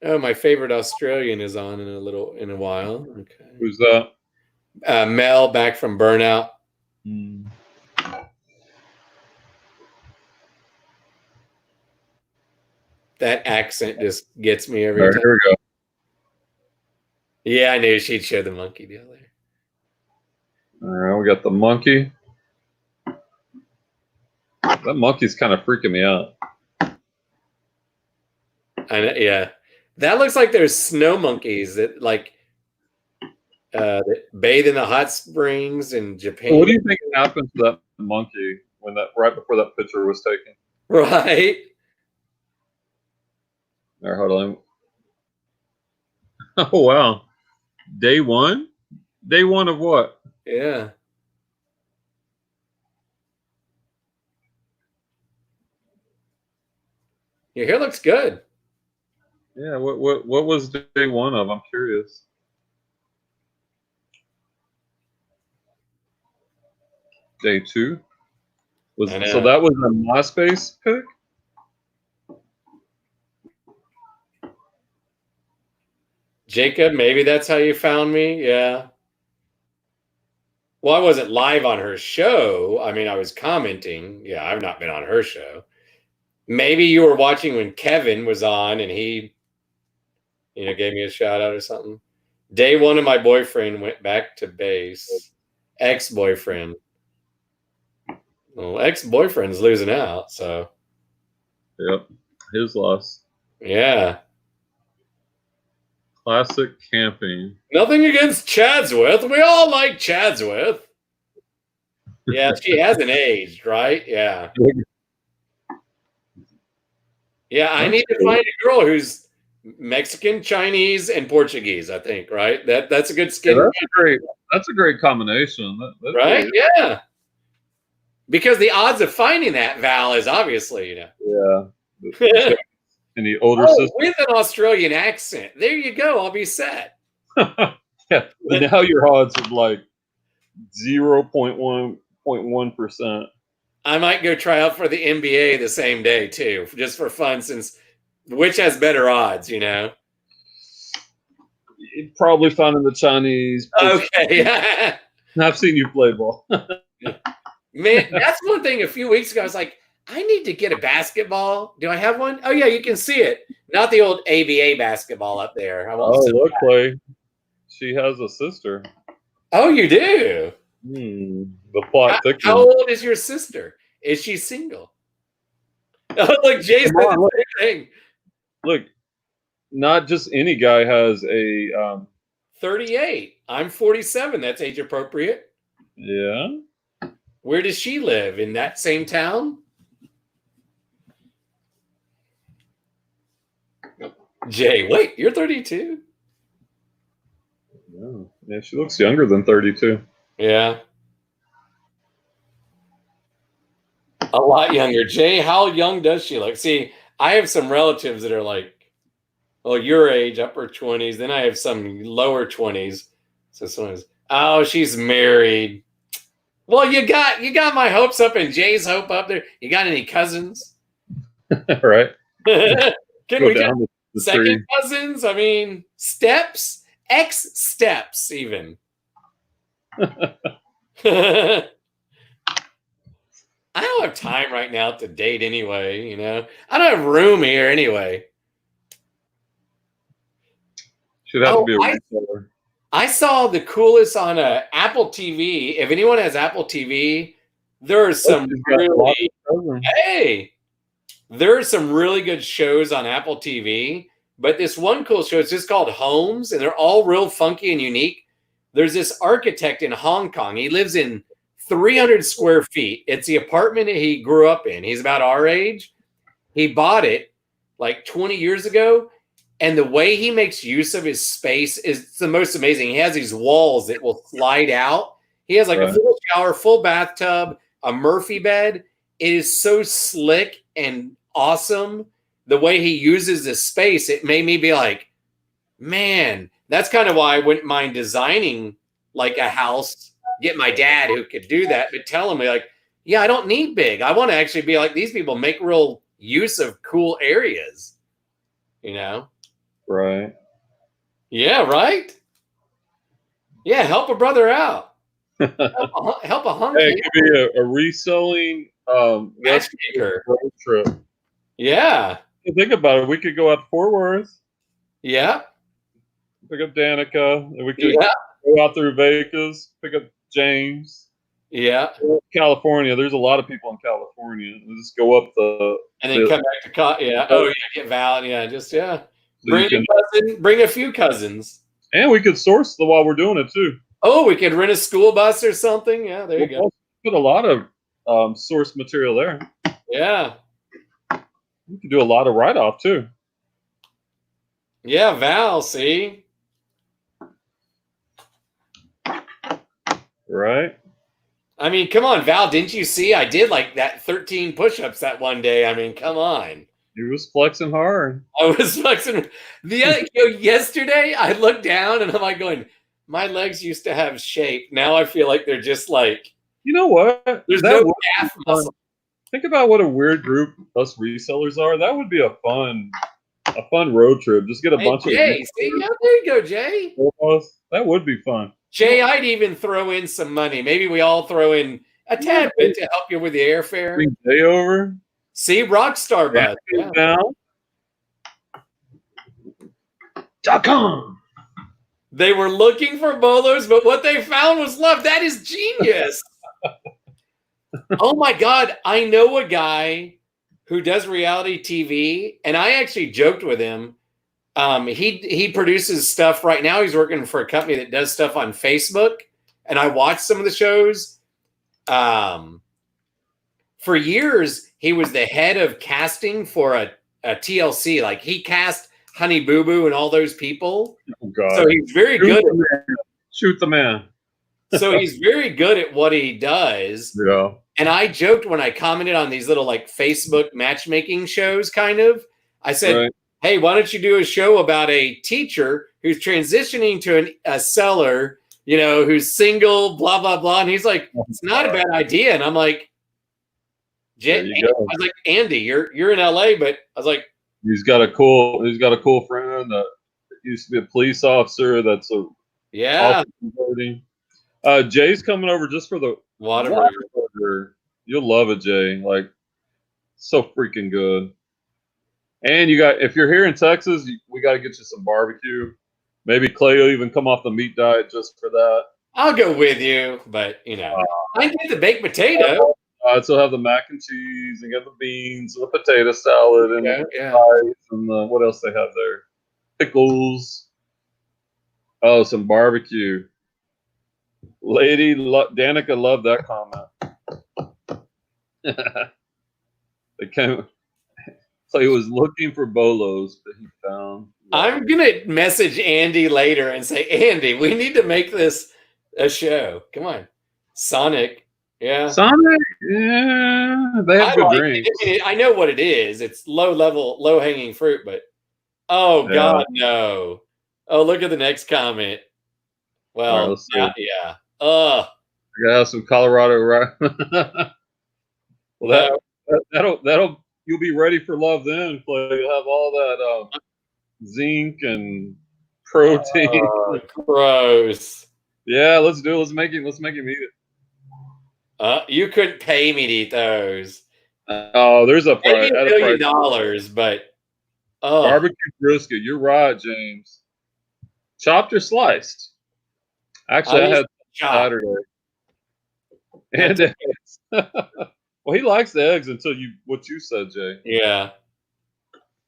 Oh, my favorite Australian is on in a while. Okay. Who's that? Mel, back from Burnout. That accent just gets me every time. Here we go. Yeah, I knew she'd show the monkey the other. All right, we got the monkey. That monkey's kind of freaking me out. I know, yeah. That looks like there's snow monkeys that like that bathe in the hot springs in Japan. What do you think happened to that monkey when right before that picture was taken? Right. All right, hold on. Oh wow. Day one? Day one of what? Yeah. Your hair looks good. Yeah, what was day one of? I'm curious. Day two? So that was a MySpace pic? Jacob, maybe that's how you found me. Yeah. Well, I wasn't live on her show. I mean, I was commenting. Yeah, I've not been on her show. Maybe you were watching when Kevin was on and he, gave me a shout out or something. Day one of my boyfriend went back to base. Ex-boyfriend. Well, ex-boyfriend's losing out, so. Yep. His loss. Yeah. Classic camping. Nothing against Chadsworth. We all like Chadsworth. Yeah, she hasn't aged, right? Yeah. Yeah, I need to find a girl who's Mexican, Chinese, and Portuguese, I think, right? That's a good skin. Yeah, that's a great combination. Right? Yeah. Because the odds of finding that, Val, is obviously, Yeah. Any older sister? With an Australian accent. There you go. I'll be set. Yeah. But now your odds are like 0.1%. I might go try out for the NBA the same day too, just for fun, since which has better odds, You're probably finding the Chinese. Okay. I've seen you play ball. Man, that's one thing a few weeks ago. I was like, I need to get a basketball. Do I have one? Oh, yeah, you can see it. Not the old ABA basketball up there. Look, Clay. She has a sister. Oh, you do? The plot thickens. How old is your sister? Is she single? Oh, look, Jay's the same thing. Look, not just any guy has a 38. I'm 47. That's age appropriate. Yeah. Where does she live? In that same town? Jay, wait, you're 32? Yeah, she looks younger than 32. Yeah. A lot younger. Jay, how young does she look? See, I have some relatives that are like, your age, upper 20s. Then I have some lower 20s. So someone's, she's married. Well, you got my hopes up and Jay's hope up there. You got any cousins? Right. Can we down the second tree. Cousins? I mean, steps, ex-steps even. I don't have time right now to date anyway, I don't have room here anyway. Should have to be a reseller. I saw the coolest on Apple TV. If anyone has Apple TV, there are some there are some really good shows on Apple TV. But this one cool show, it's just called Homes, and they're all real funky and unique. There's this architect in Hong Kong. He lives in 300 square feet. It's the apartment he grew up in. He's about our age. He bought it like 20 years ago. And the way he makes use of his space is the most amazing. He has these walls that will slide out. He has like a full shower, full bathtub, a Murphy bed. It is so slick and awesome. The way he uses this space, it made me be like, man, that's kind of why I wouldn't mind designing like a house, get my dad who could do that, but tell him like, yeah, I don't need big. I want to actually be like these people, make real use of cool areas, Right. Yeah, right? Yeah, help a brother out. help a hunk. Hey, it could be a reselling matchmaker road trip. Yeah. Think about it. We could go out to Fort Worth. Yeah. Pick up Danica, and we could go out through Vegas. Pick up James. Yeah. California. There's a lot of people in California. We'll just go up and then come back to get Val. So bring a cousin. Bring a few cousins. And we could source while we're doing it too. Oh, we could rent a school bus or something. Yeah, there you go. Put a lot of source material there. Yeah. We could do a lot of write-off too. Yeah, Val, see? Right? I mean, come on, Val, didn't you see? I did like that 13 push-ups that one day. I mean, come on. He was flexing hard. I was flexing. Yesterday, I looked down and I'm like going, my legs used to have shape. Now I feel like they're just like, you know what? There's no calf muscle. Think about what a weird group us resellers are. That would be a fun road trip. Just get a bunch of Jay, see? Yeah, there you go, Jay. That would be fun. Jay, I'd even throw in some money. Maybe we all throw in a tad bit to help you with the airfare. Bring Jay over. See, Rockstar Buzz. Now. .com. They were looking for Bolos, but what they found was love. That is genius. Oh my God. I know a guy who does reality TV, and I actually joked with him. He produces stuff right now. He's working for a company that does stuff on Facebook, and I watched some of the shows. For years, he was the head of casting for a TLC. Like he cast Honey Boo Boo and all those people. Oh God. So he's very good. Shoot the man. So he's very good at what he does. Yeah. And I joked when I commented on these little like Facebook matchmaking shows, kind of. I said, right. Hey, why don't you do a show about a teacher who's transitioning to a seller, who's single, blah, blah, blah. And he's like, it's not a bad idea. And I'm like, Andy, you're in LA, but I was like, he's got a cool friend that used to be a police officer. That's Jay's coming over just for the Whataburger. You'll love it, Jay. Like, so freaking good. And if you're here in Texas, we got to get you some barbecue. Maybe Clay will even come off the meat diet just for that. I'll go with you, but I get the baked potato. So have the mac and cheese and get the beans and the potato salad and the rice and what else they have there? Pickles. Oh, some barbecue. Lady Danica loved that comment. They came. So he was looking for Bolos, but he found. I'm gonna message Andy later and say, Andy, we need to make this a show. Come on, Sonic. Yeah. Sonic. Yeah, they have good drinks. I know what it is. It's low hanging fruit, but God, no. Oh, look at the next comment. Well, yeah. I gotta have some Colorado, right? Well, that'll you'll be ready for love then, Clay. You'll have all that zinc and protein. Gross. Yeah, let's do it. Let's make him eat it. You couldn't pay me to eat those. Oh, there's a price. $1 million, but barbecue brisket. You're right, James. Chopped or sliced? Actually, I had Saturday. And eggs. Well, he likes the eggs until what you said, Jay. Yeah.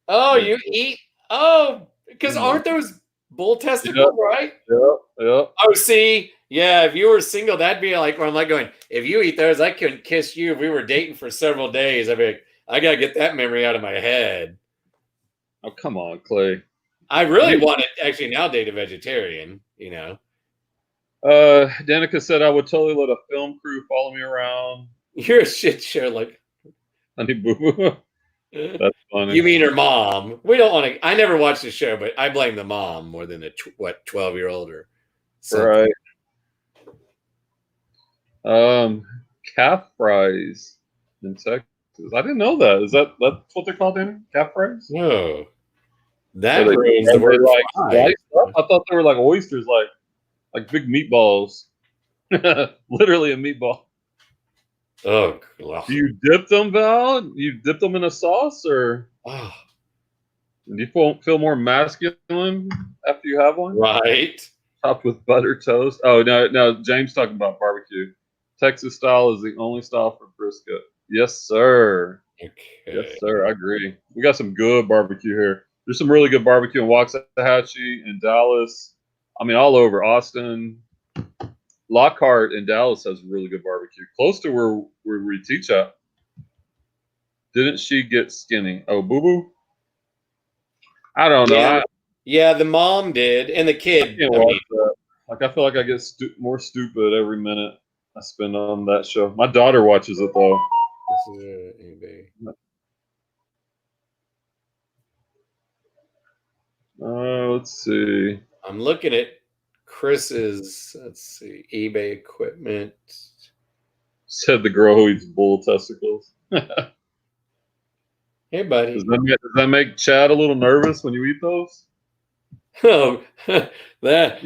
Oh, you eat? Oh, because aren't those bull testicles, right? Yeah. Oh, see, yeah. If you were single, that'd be like where I'm like going. If you eat those, I couldn't kiss you. If we were dating for several days, I'd be like, I gotta get that memory out of my head. Oh, come on, Clay. I really want to actually now date a vegetarian. Danica said I would totally let a film crew follow me around. You're a shit show, like Honey Boo Boo. That's funny. You mean her mom? We don't want to. I never watched the show, but I blame the mom more than the 12-year-old or something. Right. Calf fries in Texas. I didn't know that. That's what they're called, Danny? Calf fries? No. That ruins the word fries. I thought they were like oysters, like big meatballs. Literally a meatball. Oh, God. Do you dip them, Val? You dip them in a sauce, or? Oh. Do you feel more masculine after you have one? Right. Topped with butter toast. Oh no, James talking about barbecue. Texas style is the only style for brisket. Yes, sir. Okay. Yes, sir. I agree. We got some good barbecue here. There's some really good barbecue in Waxahachie and Dallas. I mean, all over Austin. Lockhart in Dallas has really good barbecue. Close to where we teach at. Didn't she get skinny? Oh, boo boo. I don't know. Yeah. Yeah, the mom did, and the I kid. can't I watch mean, that. Like I feel like I get more stupid every minute I spend on that show. My daughter watches it though. this is eBay. Let's see. I'm looking at Chris's. Let's see, eBay equipment. Said the girl who eats bull testicles. Hey, buddy. Does that make Chad a little nervous when you eat those? Oh, that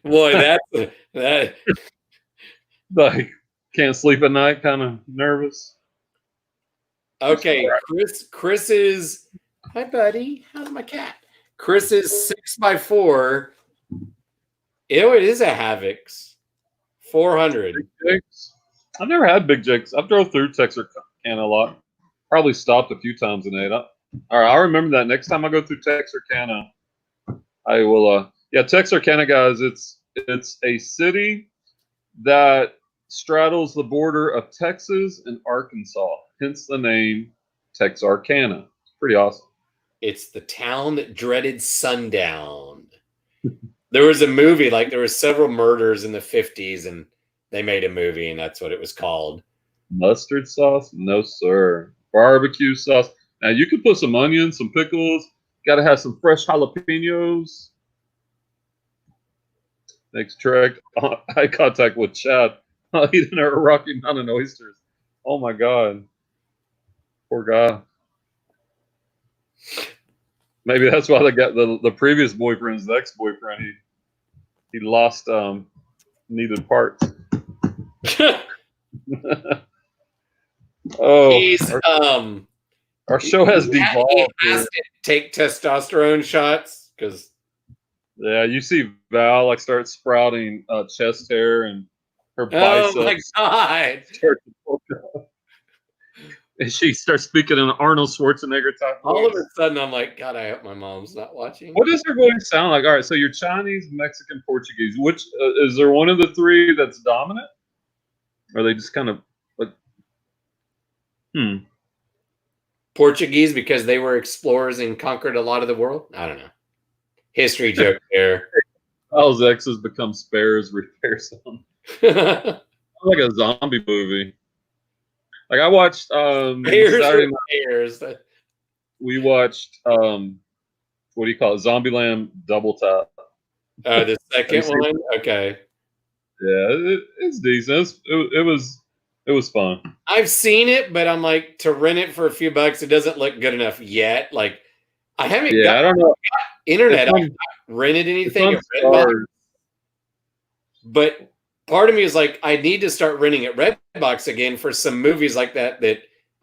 boy, that. Like can't sleep at night, kind of nervous. Okay, Chris is. Hi, buddy. How's my cat? Chris is 6x4. Ew, it is a Havix 400. Big Jakes? I've never had Big Jakes. I've drove through Texarkana a lot. Probably stopped a few times and ate. All right, I'll remember that next time I go through Texarkana. I will. Yeah, Texarkana, guys. It's a city that straddles the border of Texas and Arkansas. Hence the name Texarkana. It's pretty awesome. It's the town that dreaded sundown. There was a movie, like there were several murders in the 50s, and they made a movie, and that's what it was called. Mustard sauce? No, sir. Barbecue sauce. Now you could put some onions, some pickles. Got to have some fresh jalapenos. Next track, eye contact with Chad. Eating a Rocky Mountain oysters. Oh my God. Poor guy. Maybe that's why they got the previous boyfriend's ex-boyfriend. He lost needed parts. Oh, He's our show has devolved. He has to take testosterone shots because. Yeah, you see Val like start sprouting chest hair and her biceps. Oh my God! Start to poke up. And she starts speaking in an Arnold Schwarzenegger type voice. All of a sudden, I'm like, God, I hope my mom's not watching. What does her voice sound like? All right, so you're Chinese, Mexican, Portuguese. Which is there one of the three that's dominant? Or are they just kind of like, Portuguese because they were explorers and conquered a lot of the world? I don't know. History joke there. Val's exes become spares, repair some. Like a zombie movie. Like I watched Saturday night, we watched what do you call it? Zombieland Double Tap. The second one? Okay. Yeah, it's decent. It was fun. I've seen it, but I'm like, to rent it for a few bucks, it doesn't look good enough yet. Like I haven't I don't know. Internet. I've not rented anything at Redbox. But part of me is like, I need to start renting at Redbox again for some movies like that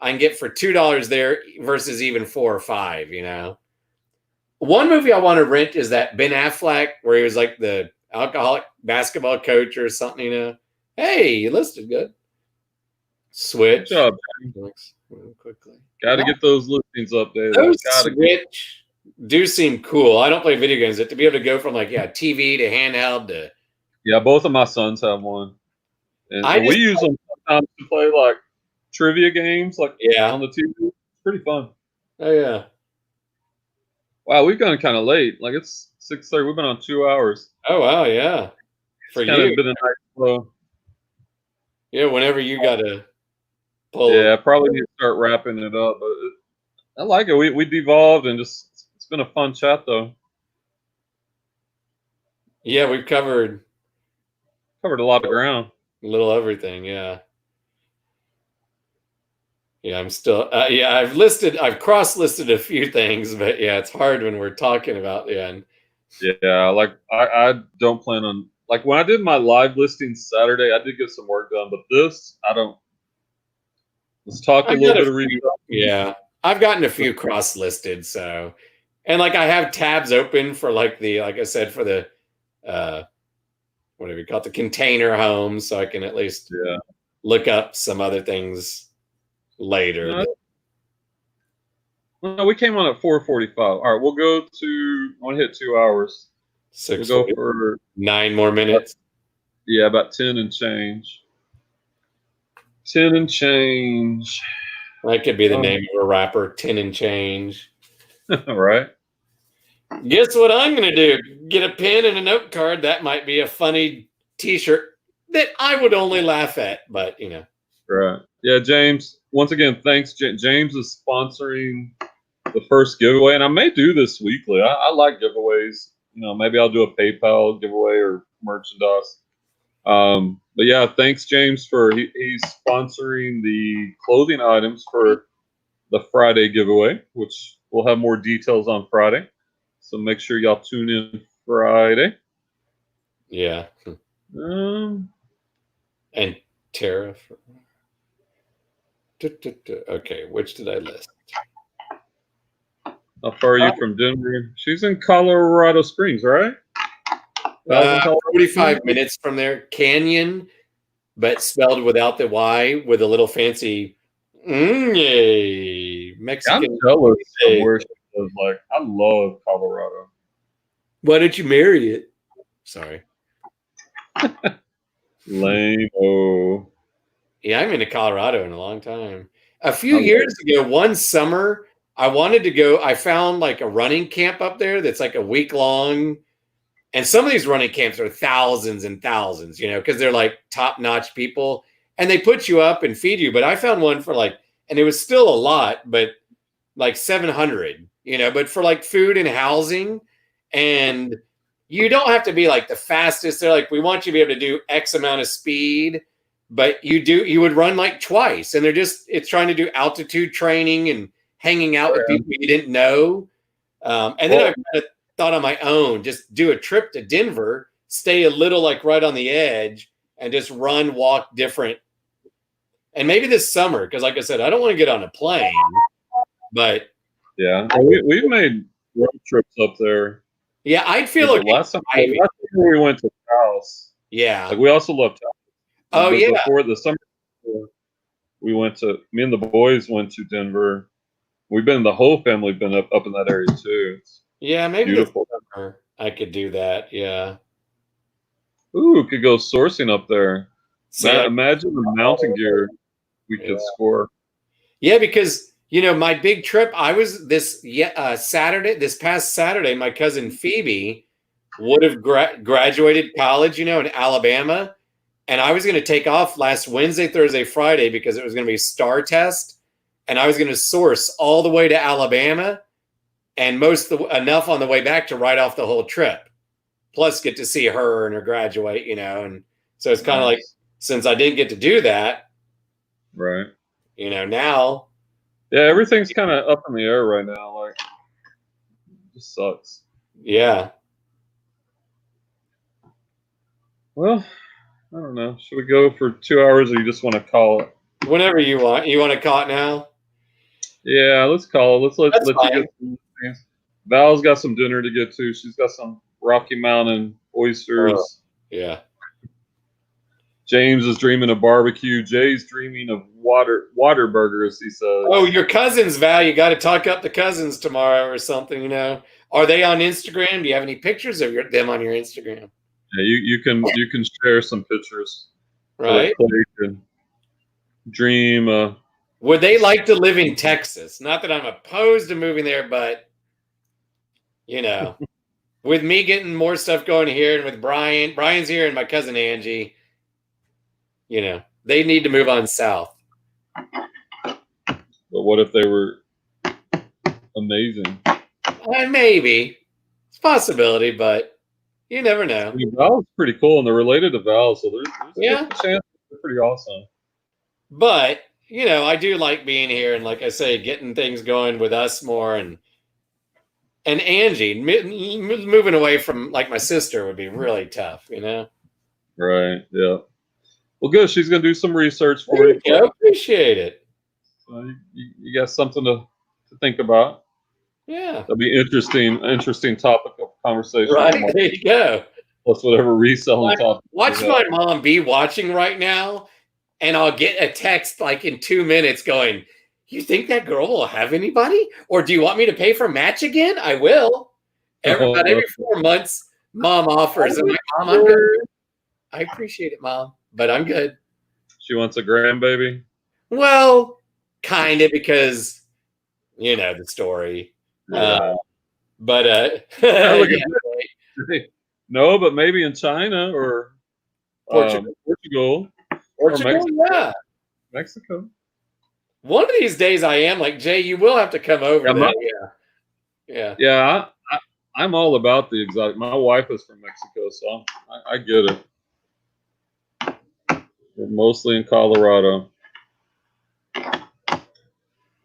I can get for $2 there versus even $4 or $5, you know? One movie I want to rent is that Ben Affleck, where he was like the alcoholic basketball coach or something, you know? Hey, you listed good. Switch. Good job. Quickly. Got to get those listings updated. Those Switch do seem cool. I don't play video games, but to be able to go from like, TV to handheld to... Yeah, both of my sons have one. And we use them sometimes to play like trivia games like on the TV. It's pretty fun. Oh, yeah. Wow, we've gone kind of late. Like it's 6:30. We've been on 2 hours. Oh, wow, yeah. For it's kind of been a nice flow. Yeah, whenever you got to pull. Yeah, I probably need to start wrapping it up. But I like it. We devolved and just it's been a fun chat though. Yeah, we've covered a lot of ground. A little everything, yeah. Yeah, I'm still. I've cross-listed a few things, but yeah, it's hard when we're talking about the end. Yeah, like I don't plan on like when I did my live listing Saturday, I did get some work done, but this I don't. Let's talk a little bit of reading. Yeah, I've gotten a few cross-listed, so And like I have tabs open for like I said, for the whatever you call it, the container homes, so I can at least look up some other things later. No, no, we came on at 4:45. All right, we'll go to. I want to hit 2 hours. We'll go for 9 more minutes. Yeah, about 10 and change. 10 and change. That could be the name of a rapper, 10 and change. Right. Guess what I'm going to do? Get a pen and a note card. That might be a funny t-shirt that I would only laugh at, but you know. Right. Yeah, James, once again, thanks. James is sponsoring the first giveaway, and I may do this weekly. I like giveaways. You know, maybe I'll do a PayPal giveaway or merchandise. But yeah, thanks, James, for he's sponsoring the clothing items for the Friday giveaway, which we'll have more details on Friday. So make sure y'all tune in Friday. Yeah. And Tara. Okay, which did I list? How far are you from Denver? She's in Colorado Springs, right? 45 minutes from there. Canyon, but spelled without the Y, with a little fancy Mexican. I'm jealous of where she lives. Like, I love Colorado. Why don't you marry it? Sorry. Lame-o. Yeah, I haven't been to Colorado in a long time. A few years ago, one summer, I wanted to go. I found like a running camp up there that's like a week long. And some of these running camps are thousands and thousands, you know, because they're like top-notch people. And they put you up and feed you. But I found one for like, and it was still a lot, but like 700, you know, but for like food and housing. And you don't have to be like the fastest. They're like, we want you to be able to do X amount of speed. But you would run like twice. And it's trying to do altitude training and hanging out with people you didn't know. And then I kind of thought on my own, just do a trip to Denver, stay a little like right on the edge, and just walk different. And maybe this summer, because like I said, I don't want to get on a plane, but yeah, we've made road trips up there. Yeah, I'd feel okay. Last time we went to Dallas. Yeah, like we also love Dallas. Oh yeah. Before the summer, we went to. Me and the boys went to Denver. The whole family been up in that area too. Yeah, maybe beautiful. I could do that. Yeah. Ooh, could go sourcing up there. Imagine the mountain gear we could score. Yeah, because you know my big trip. I was this past Saturday. My cousin Phoebe would have graduated college, you know, in Alabama, and I was going to take off last Wednesday, Thursday, Friday because it was going to be a STAR test, and I was going to source all the way to Alabama. And enough on the way back to write off the whole trip, plus get to see her and her graduate, you know. And so it's kind of like, since I didn't get to do that, right? You know, now, yeah, everything's kind of up in the air right now. Like, it just sucks. Yeah. Well, I don't know. Should we go for 2 hours, or you just want to call it? Whenever you want. You want to call it now? Yeah, let's call it. Let's let you fine. get some things. Val's got some dinner to get to. She's got some Rocky Mountain oysters. Yeah. James is dreaming of barbecue. Jay's dreaming of water burgers, he says. Oh, your cousins, Val. You got to talk up the cousins tomorrow or something, you know. Are they on Instagram? Do you have any pictures of them on your Instagram? Yeah, you can share some pictures. Right. Dream. Would they like to live in Texas? Not that I'm opposed to moving there, but, you know, with me getting more stuff going here and with Brian's here and my cousin Angie, you know, they need to move on south. But what if they were amazing? Maybe. It's a possibility, but you never know. I mean, Val's pretty cool, and they're related to Val, so there's a chance they're pretty awesome. But you know, I do like being here, and like I say, getting things going with us more, and Angie moving away from like my sister would be really tough, you know. Right. Yeah. Well, good. She's gonna do some research for you. I appreciate it. So you got something to think about. Yeah. That'd be interesting topic of conversation. Right. There you go. Plus whatever reselling topic. Watch my mom be watching right now, and I'll get a text like in 2 minutes going, "You think that girl will have anybody? Or do you want me to pay for match again? I will." About every 4 months, mom offers. I'm like, "Mom, I'm good. I appreciate it, Mom, but I'm good." She wants a grandbaby. Well, kind of, because you know the story. Yeah. But Look yeah, at no, but maybe in China or Portugal. Portugal or Portugal, Mexico. yeah. Mexico. One of these days I am like, Jay, you will have to come over there. Yeah. Yeah. Yeah, I'm all about the exotic. My wife is from Mexico, so I get it. We're mostly in Colorado.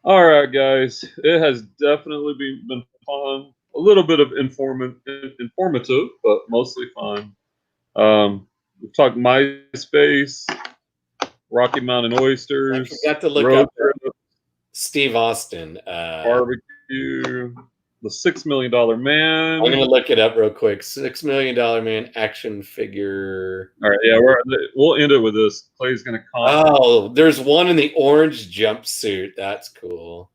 All right, guys. It has definitely been fun. A little bit of informative, but mostly fun. We've talked MySpace, Rocky Mountain I oysters, forgot to look road up trip, Steve Austin. barbecue, the $6 Million Man. I'm gonna look it up real quick. $6 Million Man action figure. All right, yeah, we'll end it with this. Clay's gonna comment. Oh, there's one in the orange jumpsuit. That's cool.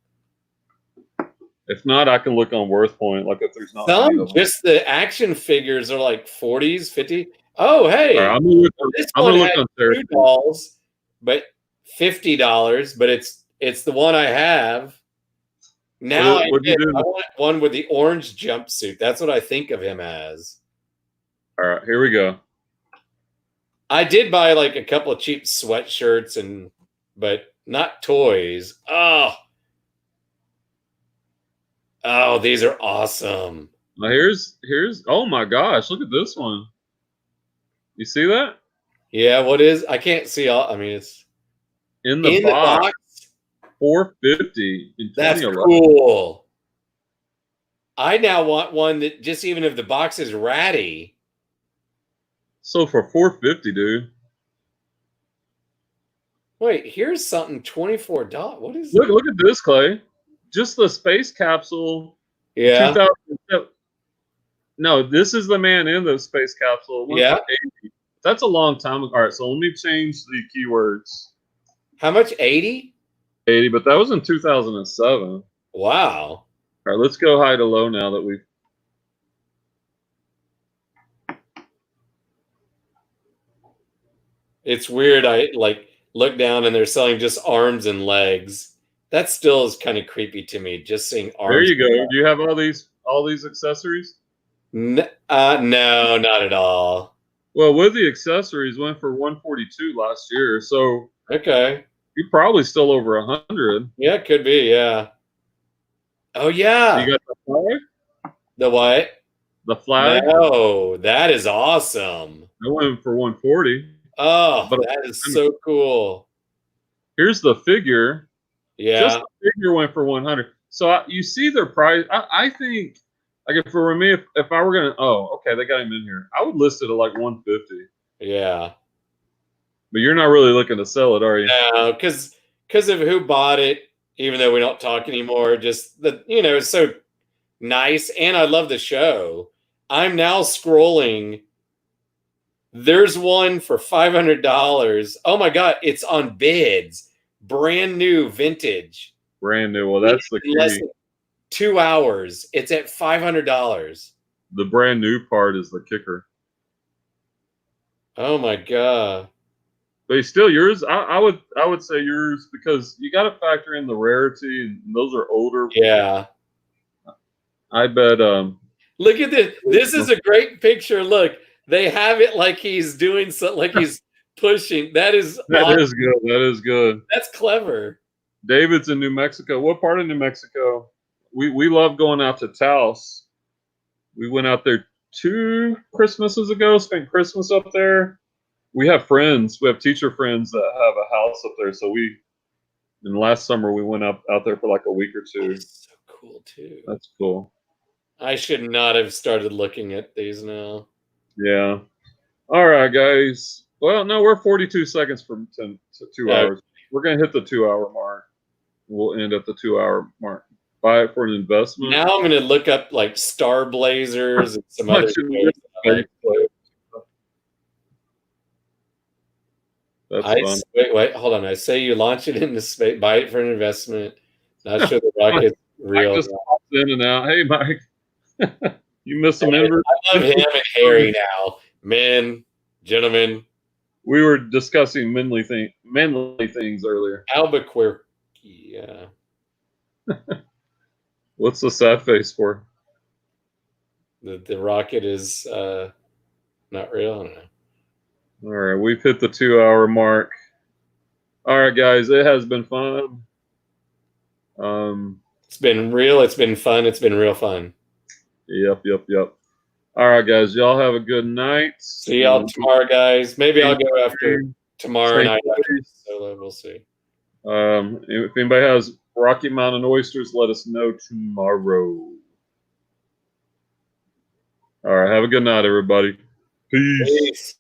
If not, I can look on Worth Point. Like if there's not many of them. Just the action figures are like 40s, 50. Oh, hey, All right, I'm gonna look on $2 dolls, but $50. But it's the one I have. Now I want one with the orange jumpsuit. That's what I think of him as. All right, here we go. I did buy like a couple of cheap sweatshirts but not toys. Oh, these are awesome. Now here's oh my gosh, look at this one. You see that? Yeah, what is? I can't see all. I mean, it's in the box. $450 in 2011. That's cool. I now want one that just even if the box is ratty. So for $450, dude. Wait, here's something $24. What is? Look at this, Clay. Just the space capsule. Yeah. 2007. No, this is the man in the space capsule. Yeah. That's a long time ago. All right, so let me change the keywords. How much? 80? 80, but that was in 2007. Wow. All right, let's go high to low now that we've. It's weird. I like look down and they're selling just arms and legs. That still is kind of creepy to me. Just seeing arms. There you go. Do you have all these accessories? No, not at all. Well, with the accessories, went for $142 last year. So okay, you're probably still over $100. Yeah, it could be. Yeah. Oh yeah. You got the flag? The what? The flag? No, that is awesome. I went for $140. Oh, but that is so cool. Here's the figure. Yeah. Just the figure went for $100. So you see their price. I think, like, if it were me, if I were gonna, okay, they got him in here. I would list it at like $150. Yeah. But you're not really looking to sell it, are you? No, because of who bought it. Even though we don't talk anymore, just it's so nice, and I love the show. I'm now scrolling. There's one for $500. Oh my god, it's on bids. Brand new, vintage. Brand new. Well, that's the key. Less than 2 hours. It's at $500. The brand new part is the kicker. Oh my god. But still, yours. I would say yours, because you got to factor in the rarity, and those are older. Yeah. I bet. Look at this. This is a great picture. Look, they have it like he's doing something, like he's pushing. That is awesome. Is good. That is good. That's clever. David's in New Mexico. What part of New Mexico? We love going out to Taos. We went out there 2 Christmases ago. Spent Christmas up there. We have friends. We have teacher friends that have a house up there. So in last summer, we went out there for like a week or 2. That's so cool too. That's cool. I should not have started looking at these now. Yeah. All right, guys. Well, no, we're 42 seconds from 2 hours. We're going to hit the 2 hour mark. We'll end at the 2 hour mark. buy it for an investment. Now I'm going to look up like Star Blazers and some other things. That's fun. Wait, hold on. I say you launch it into space, buy it for an investment. Not sure the rocket's real. Mike just pops in and out. Hey, Mike, you missed some I love him and Harry now. Men, gentlemen. We were discussing manly things earlier. Albuquerque. Yeah. What's the sad face for? The rocket is not real. I don't know. All right, we've hit the 2-hour mark. All right, guys, it has been fun. It's been real. It's been fun. It's been real fun. Yep. All right, guys, y'all have a good night. See y'all tomorrow, guys. Maybe I'll go after tomorrow night after solo. We'll see. If anybody has Rocky Mountain oysters, let us know tomorrow. All right, have a good night, everybody. Peace.